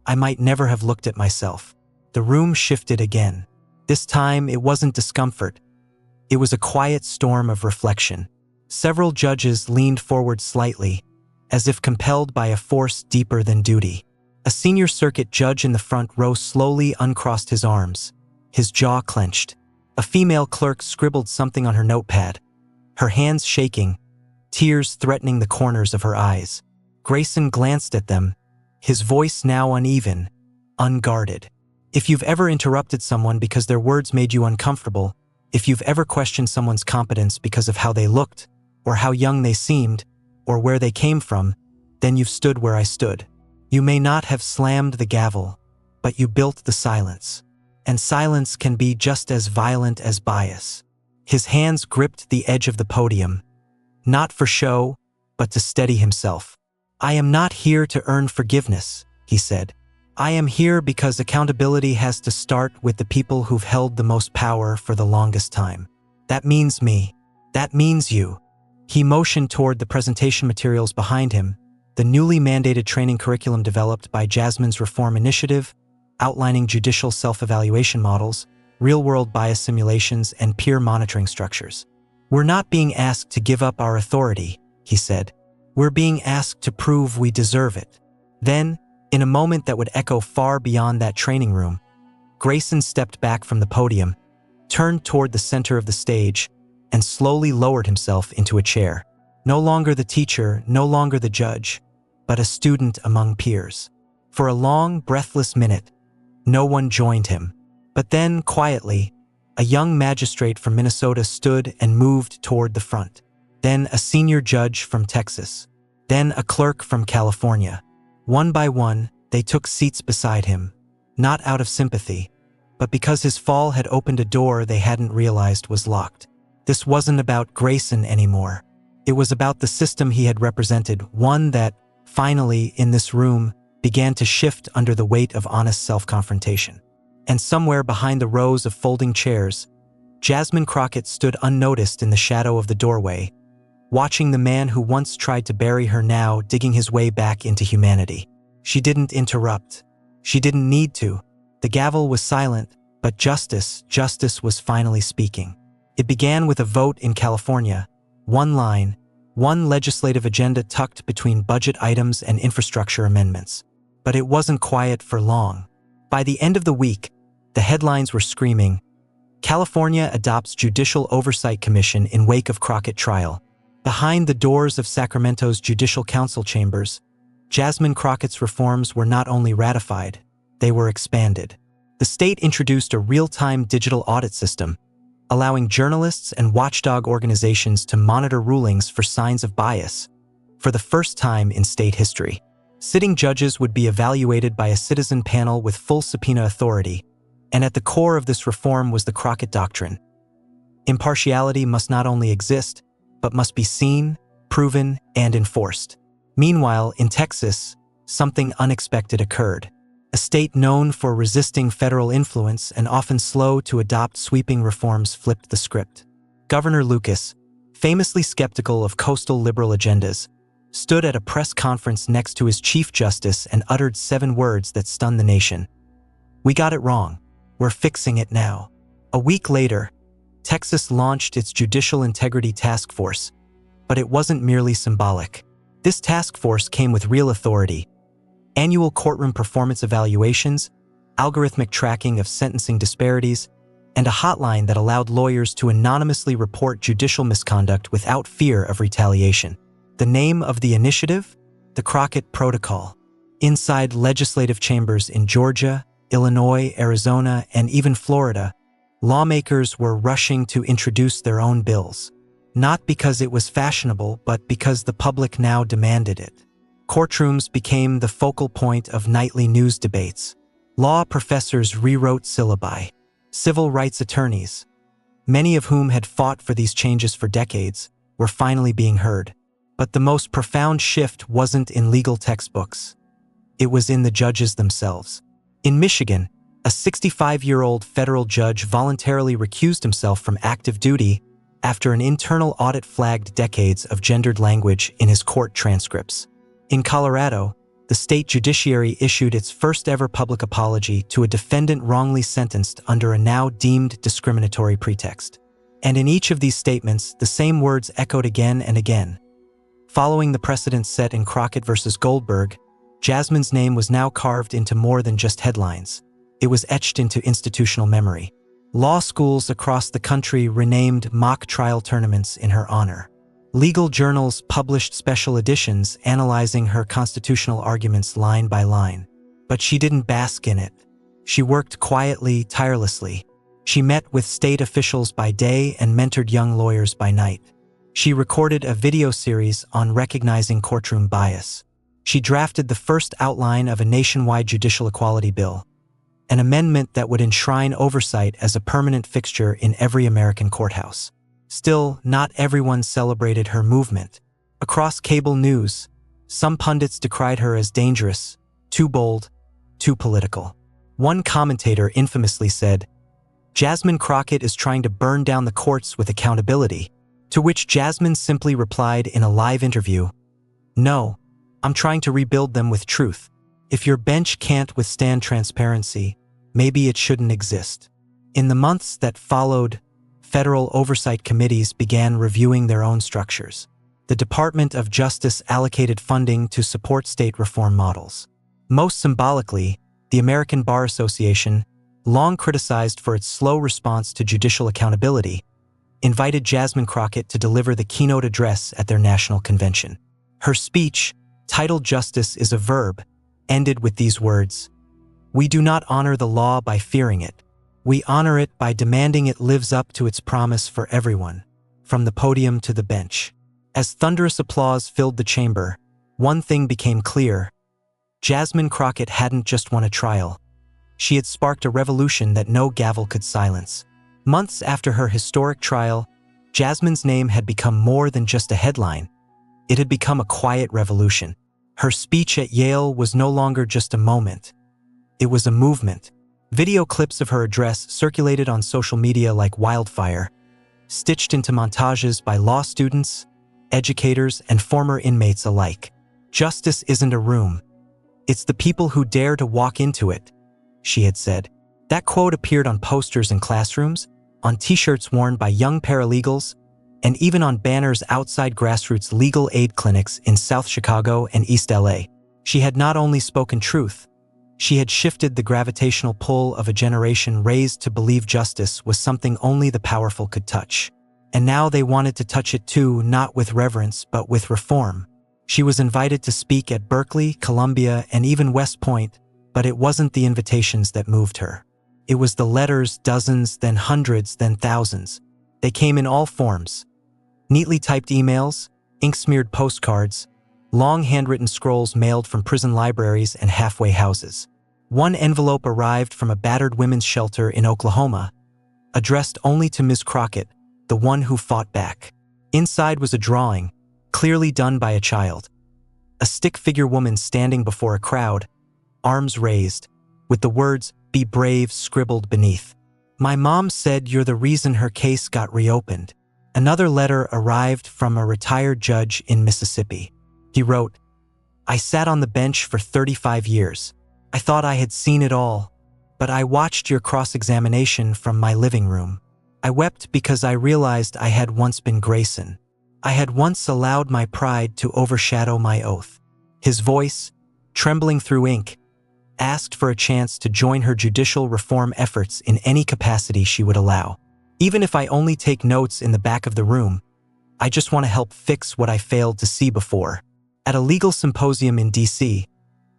I might never have looked at myself. The room shifted again. This time it wasn't discomfort. It was a quiet storm of reflection. Several judges leaned forward slightly, as if compelled by a force deeper than duty. A senior circuit judge in the front row slowly uncrossed his arms, his jaw clenched. A female clerk scribbled something on her notepad, her hands shaking, tears threatening the corners of her eyes. Grayson glanced at them, his voice now uneven, unguarded. If you've ever interrupted someone because their words made you uncomfortable, if you've ever questioned someone's competence because of how they looked, or how young they seemed, or where they came from, then you've stood where I stood. You may not have slammed the gavel, but you built the silence. And silence can be just as violent as bias. His hands gripped the edge of the podium, not for show, but to steady himself. I am not here to earn forgiveness, he said. I am here because accountability has to start with the people who've held the most power for the longest time. That means me. That means you. He motioned toward the presentation materials behind him, the newly mandated training curriculum developed by Jasmine's Reform Initiative, outlining judicial self-evaluation models, real-world bias simulations, and peer monitoring structures. We're not being asked to give up our authority, he said. We're being asked to prove we deserve it. Then, in a moment that would echo far beyond that training room, Grayson stepped back from the podium, turned toward the center of the stage, and slowly lowered himself into a chair. No longer the teacher, no longer the judge, but a student among peers. For a long, breathless minute, no one joined him. But then, quietly, a young magistrate from Minnesota stood and moved toward the front. Then a senior judge from Texas. Then a clerk from California. One by one, they took seats beside him, not out of sympathy, but because his fall had opened a door they hadn't realized was locked. This wasn't about Grayson anymore. It was about the system he had represented, one that, finally, in this room, began to shift under the weight of honest self-confrontation. And somewhere behind the rows of folding chairs, Jasmine Crockett stood unnoticed in the shadow of the doorway, watching the man who once tried to bury her now digging his way back into humanity. She didn't interrupt. She didn't need to. The gavel was silent, but justice was finally speaking. It began with a vote in California, one line, one legislative agenda tucked between budget items and infrastructure amendments. But it wasn't quiet for long. By the end of the week, the headlines were screaming, California adopts Judicial Oversight Commission in wake of Crockett trial. Behind the doors of Sacramento's Judicial Council chambers, Jasmine Crockett's reforms were not only ratified, they were expanded. The state introduced a real-time digital audit system, allowing journalists and watchdog organizations to monitor rulings for signs of bias. For the first time in state history, sitting judges would be evaluated by a citizen panel with full subpoena authority, and at the core of this reform was the Crockett Doctrine. Impartiality must not only exist, but must be seen, proven, and enforced. Meanwhile, in Texas, something unexpected occurred. A state known for resisting federal influence and often slow to adopt sweeping reforms flipped the script. Governor Lucas, famously skeptical of coastal liberal agendas, stood at a press conference next to his Chief Justice and uttered 7 words that stunned the nation. "We got it wrong. We're fixing it now." A week later, Texas launched its Judicial Integrity Task Force, but it wasn't merely symbolic. This task force came with real authority: annual courtroom performance evaluations, algorithmic tracking of sentencing disparities, and a hotline that allowed lawyers to anonymously report judicial misconduct without fear of retaliation. The name of the initiative? The Crockett Protocol. Inside legislative chambers in Georgia, Illinois, Arizona, and even Florida, lawmakers were rushing to introduce their own bills. not because it was fashionable, but because the public now demanded it. Courtrooms became the focal point of nightly news debates. Law professors rewrote syllabi. Civil rights attorneys, many of whom had fought for these changes for decades, were finally being heard. But the most profound shift wasn't in legal textbooks. It was in the judges themselves. In Michigan, a 65-year-old federal judge voluntarily recused himself from active duty after an internal audit flagged decades of gendered language in his court transcripts. In Colorado, the state judiciary issued its first-ever public apology to a defendant wrongly sentenced under a now deemed discriminatory pretext. And in each of these statements, the same words echoed again and again. Following the precedent set in Crockett versus Goldberg, Jasmine's name was now carved into more than just headlines. It was etched into institutional memory. Law schools across the country renamed mock trial tournaments in her honor. Legal journals published special editions analyzing her constitutional arguments line by line. But she didn't bask in it. She worked quietly, tirelessly. She met with state officials by day and mentored young lawyers by night. She recorded a video series on recognizing courtroom bias. She drafted the first outline of a nationwide judicial equality bill, an amendment that would enshrine oversight as a permanent fixture in every American courthouse. Still, not everyone celebrated her movement. Across cable news, some pundits decried her as dangerous, too bold, too political. One commentator infamously said, "Jasmine Crockett is trying to burn down the courts with accountability," to which Jasmine simply replied in a live interview, "No, I'm trying to rebuild them with truth. If your bench can't withstand transparency, maybe it shouldn't exist." In the months that followed, federal oversight committees began reviewing their own structures. The Department of Justice allocated funding to support state reform models. Most symbolically, the American Bar Association, long criticized for its slow response to judicial accountability, invited Jasmine Crockett to deliver the keynote address at their national convention. Her speech, titled "Justice is a Verb," ended with these words, "We do not honor the law by fearing it. We honor it by demanding it lives up to its promise for everyone, from the podium to the bench." As thunderous applause filled the chamber, one thing became clear. Jasmine Crockett hadn't just won a trial. She had sparked a revolution that no gavel could silence. Months after her historic trial, Jasmine's name had become more than just a headline. It had become a quiet revolution. Her speech at Yale was no longer just a moment. It was a movement. Video clips of her address circulated on social media like wildfire, stitched into montages by law students, educators, and former inmates alike. "Justice isn't a room. It's the people who dare to walk into it," she had said. That quote appeared on posters in classrooms, on t-shirts worn by young paralegals, and even on banners outside grassroots legal aid clinics in South Chicago and East LA. She had not only spoken truth, she had shifted the gravitational pull of a generation raised to believe justice was something only the powerful could touch. And now they wanted to touch it too, not with reverence, but with reform. She was invited to speak at Berkeley, Columbia, and even West Point, but it wasn't the invitations that moved her. It was the letters, dozens, then hundreds, then thousands. They came in all forms. Neatly typed emails, ink-smeared postcards, long handwritten scrolls mailed from prison libraries and halfway houses. One envelope arrived from a battered women's shelter in Oklahoma, addressed only to Ms. Crockett, the one who fought back. Inside was a drawing, clearly done by a child. A stick-figure woman standing before a crowd, arms raised, with the words, "Be brave," scribbled beneath. "My mom said you're the reason her case got reopened." Another letter arrived from a retired judge in Mississippi. He wrote, "I sat on the bench for 35 years. I thought I had seen it all, but I watched your cross-examination from my living room. I wept because I realized I had once been Grayson. I had once allowed my pride to overshadow my oath." His voice, trembling through ink, asked for a chance to join her judicial reform efforts in any capacity she would allow. "Even if I only take notes in the back of the room, I just want to help fix what I failed to see before." At a legal symposium in D.C.,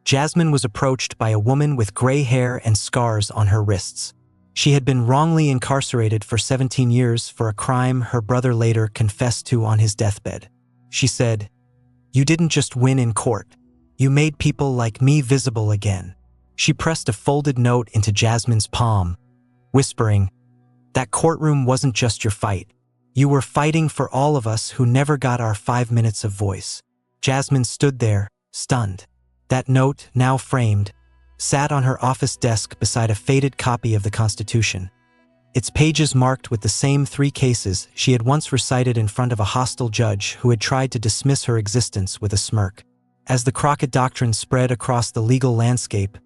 Jasmine was approached by a woman with gray hair and scars on her wrists. She had been wrongly incarcerated for 17 years for a crime her brother later confessed to on his deathbed. She said, "You didn't just win in court. You made people like me visible again." She pressed a folded note into Jasmine's palm, whispering, "That courtroom wasn't just your fight. You were fighting for all of us who never got our 5 minutes of voice." Jasmine stood there, stunned. That note, now framed, sat on her office desk beside a faded copy of the Constitution, its pages marked with the same 3 cases she had once recited in front of a hostile judge who had tried to dismiss her existence with a smirk. As the Crockett Doctrine spread across the legal landscape,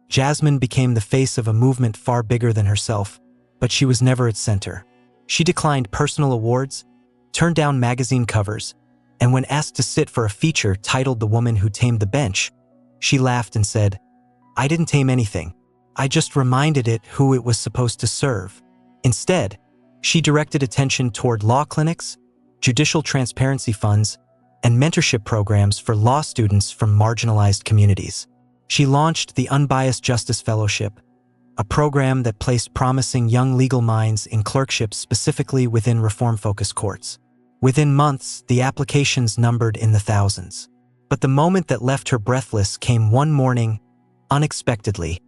Jasmine became the face of a movement far bigger than herself, but she was never its center. She declined personal awards, turned down magazine covers, and when asked to sit for a feature titled "The Woman Who Tamed the Bench," she laughed and said, "I didn't tame anything. I just reminded it who it was supposed to serve." Instead, she directed attention toward law clinics, judicial transparency funds, and mentorship programs for law students from marginalized communities. She launched the Unbiased Justice Fellowship, a program that placed promising young legal minds in clerkships specifically within reform-focused courts. Within months, the applications numbered in the thousands. But the moment that left her breathless came one morning, unexpectedly,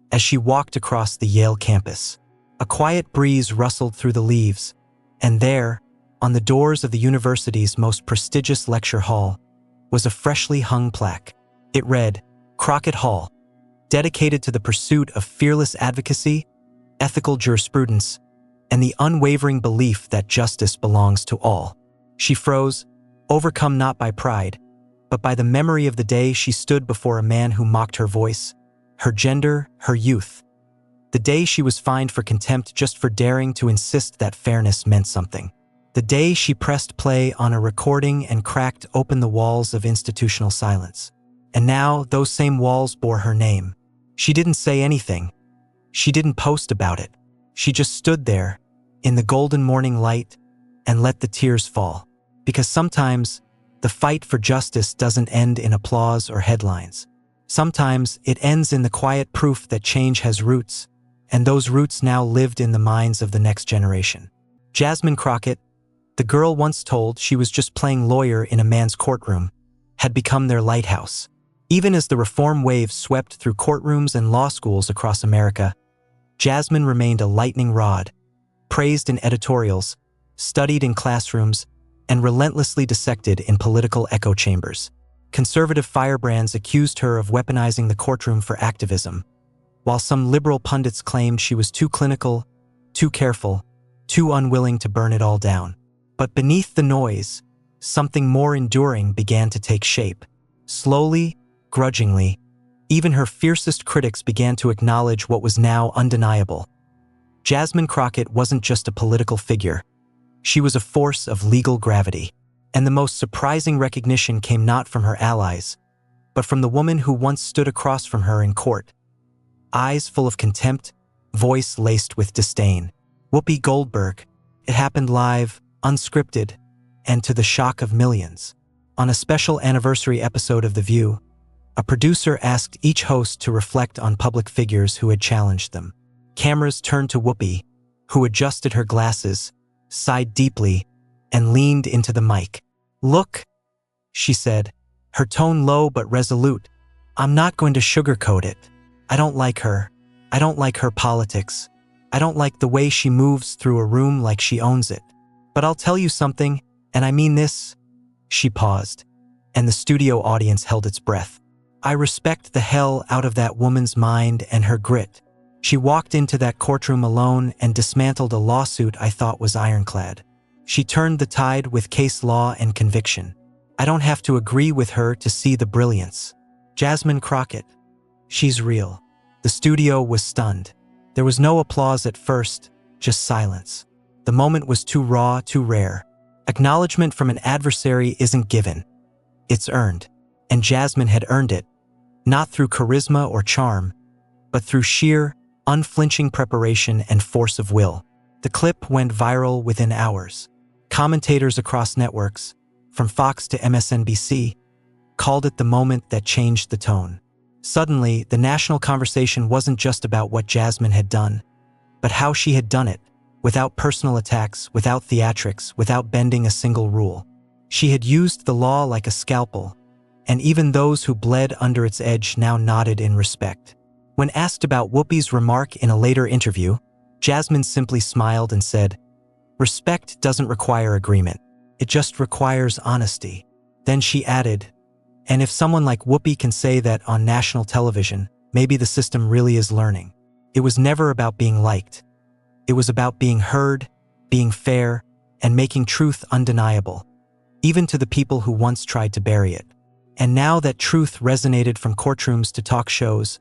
as she walked across the Yale campus. A quiet breeze rustled through the leaves, and there, on the doors of the university's most prestigious lecture hall, was a freshly hung plaque. It read, "Crockett Hall, dedicated to the pursuit of fearless advocacy, ethical jurisprudence, and the unwavering belief that justice belongs to all." She froze, overcome not by pride, but by the memory of the day she stood before a man who mocked her voice, her gender, her youth. The day she was fined for contempt just for daring to insist that fairness meant something. The day she pressed play on a recording and cracked open the walls of institutional silence. And now those same walls bore her name. She didn't say anything. She didn't post about it. She just stood there, in the golden morning light, and let the tears fall. Because sometimes, the fight for justice doesn't end in applause or headlines. Sometimes it ends in the quiet proof that change has roots, and those roots now lived in the minds of the next generation. Jasmine Crockett, the girl once told she was just playing lawyer in a man's courtroom, had become their lighthouse. Even as the reform wave swept through courtrooms and law schools across America, Jasmine remained a lightning rod, praised in editorials, studied in classrooms, and relentlessly dissected in political echo chambers. Conservative firebrands accused her of weaponizing the courtroom for activism, while some liberal pundits claimed she was too clinical, too careful, too unwilling to burn it all down. But beneath the noise, something more enduring began to take shape. Slowly, grudgingly, even her fiercest critics began to acknowledge what was now undeniable. Jasmine Crockett wasn't just a political figure. She was a force of legal gravity. And the most surprising recognition came not from her allies, but from the woman who once stood across from her in court. Eyes full of contempt, voice laced with disdain. Whoopi Goldberg. It happened live, unscripted, and to the shock of millions. On a special anniversary episode of The View, a producer asked each host to reflect on public figures who had challenged them. Cameras turned to Whoopi, who adjusted her glasses, sighed deeply, and leaned into the mic. "Look," she said, her tone low but resolute, "I'm not going to sugarcoat it. I don't like her. I don't like her politics. I don't like the way she moves through a room like she owns it. But I'll tell you something, and I mean this." She paused, and the studio audience held its breath. "I respect the hell out of that woman's mind and her grit. She walked into that courtroom alone and dismantled a lawsuit I thought was ironclad. She turned the tide with case law and conviction. I don't have to agree with her to see the brilliance. Jasmine Crockett. She's real." The studio was stunned. There was no applause at first, just silence. The moment was too raw, too rare. Acknowledgement from an adversary isn't given. It's earned. And Jasmine had earned it, not through charisma or charm, but through sheer, unflinching preparation and force of will. The clip went viral within hours. Commentators across networks, from Fox to MSNBC, called it the moment that changed the tone. Suddenly, the national conversation wasn't just about what Jasmine had done. but how she had done it, without personal attacks, without theatrics, without bending a single rule. She had used the law like a scalpel, and even those who bled under its edge now nodded in respect. When asked about Whoopi's remark in a later interview, Jasmine simply smiled and said, "Respect doesn't require agreement. It just requires honesty." Then she added, "And if someone like Whoopi can say that on national television, maybe the system really is learning." It was never about being liked. It was about being heard, being fair, and making truth undeniable, even to the people who once tried to bury it. And now that truth resonated from courtrooms to talk shows,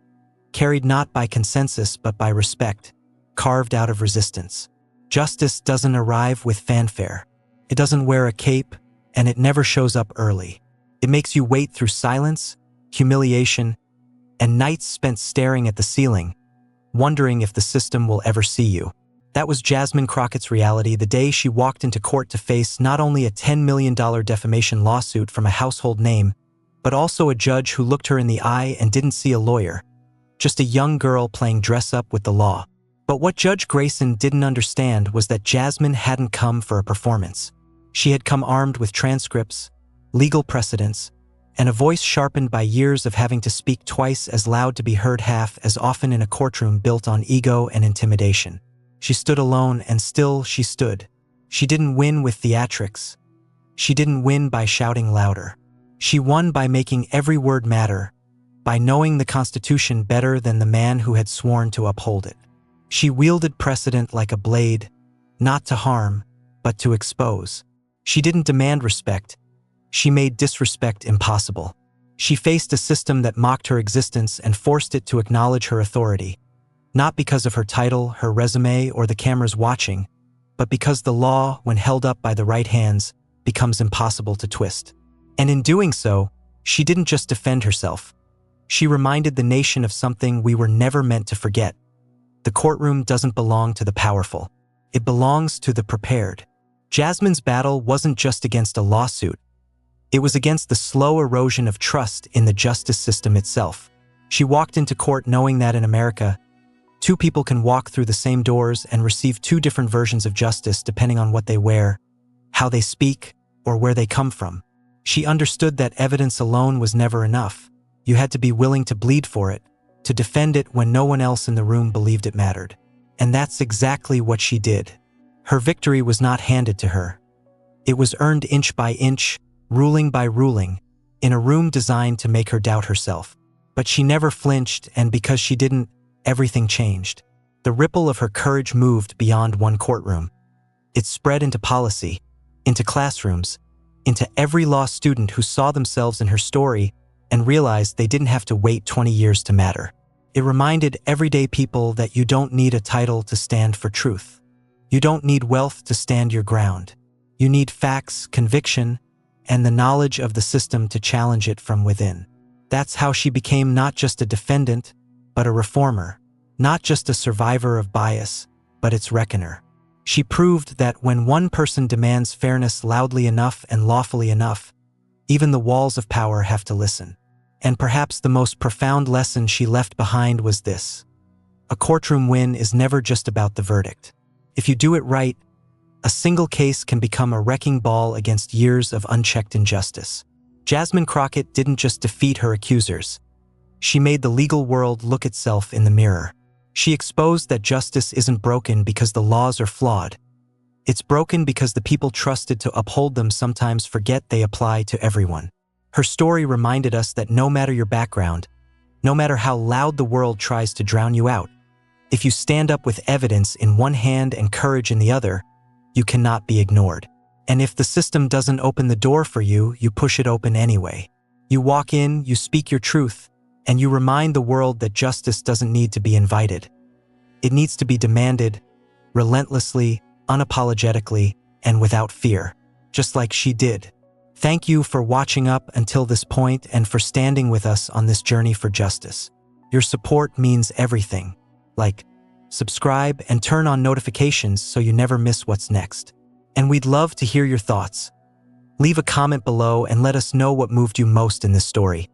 carried not by consensus but by respect, carved out of resistance. Justice doesn't arrive with fanfare. It doesn't wear a cape, and it never shows up early. It makes you wait through silence, humiliation, and nights spent staring at the ceiling, wondering if the system will ever see you. That was Jasmine Crockett's reality the day she walked into court to face not only a $10 million defamation lawsuit from a household name, but also a judge who looked her in the eye and didn't see a lawyer, just a young girl playing dress-up with the law. But what Judge Grayson didn't understand was that Jasmine hadn't come for a performance. She had come armed with transcripts, legal precedents, and a voice sharpened by years of having to speak twice as loud to be heard half as often in a courtroom built on ego and intimidation. She stood alone, and still she stood. She didn't win with theatrics. She didn't win by shouting louder. She won by making every word matter, by knowing the Constitution better than the man who had sworn to uphold it. She wielded precedent like a blade, not to harm, but to expose. She didn't demand respect. She made disrespect impossible. She faced a system that mocked her existence and forced it to acknowledge her authority, not because of her title, her resume, or the cameras watching, but because the law, when held up by the right hands, becomes impossible to twist. And in doing so, she didn't just defend herself. She reminded the nation of something we were never meant to forget. The courtroom doesn't belong to the powerful. It belongs to the prepared. Jasmine's battle wasn't just against a lawsuit. It was against the slow erosion of trust in the justice system itself. She walked into court knowing that in America, two people can walk through the same doors and receive two different versions of justice depending on what they wear, how they speak, or where they come from. She understood that evidence alone was never enough. You had to be willing to bleed for it, to defend it when no one else in the room believed it mattered. And that's exactly what she did. Her victory was not handed to her. It was earned inch by inch, ruling by ruling, in a room designed to make her doubt herself. But she never flinched, and because she didn't, everything changed. The ripple of her courage moved beyond one courtroom. It spread into policy, into classrooms, into every law student who saw themselves in her story and realized they didn't have to wait 20 years to matter. It reminded everyday people that you don't need a title to stand for truth. You don't need wealth to stand your ground. You need facts, conviction, and the knowledge of the system to challenge it from within. That's how she became not just a defendant, but a reformer, not just a survivor of bias, but its reckoner. She proved that when one person demands fairness loudly enough and lawfully enough, even the walls of power have to listen. And perhaps the most profound lesson she left behind was this: a courtroom win is never just about the verdict. If you do it right, a single case can become a wrecking ball against years of unchecked injustice. Jasmine Crockett didn't just defeat her accusers. She made the legal world look itself in the mirror. She exposed that justice isn't broken because the laws are flawed. It's broken because the people trusted to uphold them sometimes forget they apply to everyone. Her story reminded us that no matter your background, no matter how loud the world tries to drown you out, if you stand up with evidence in one hand and courage in the other, you cannot be ignored. And if the system doesn't open the door for you, you push it open anyway. You walk in, you speak your truth, and you remind the world that justice doesn't need to be invited. It needs to be demanded, relentlessly, unapologetically, and without fear, just like she did. Thank you for watching up until this point and for standing with us on this journey for justice. Your support means everything. Like, subscribe, and turn on notifications so you never miss what's next. And we'd love to hear your thoughts. Leave a comment below and let us know what moved you most in this story.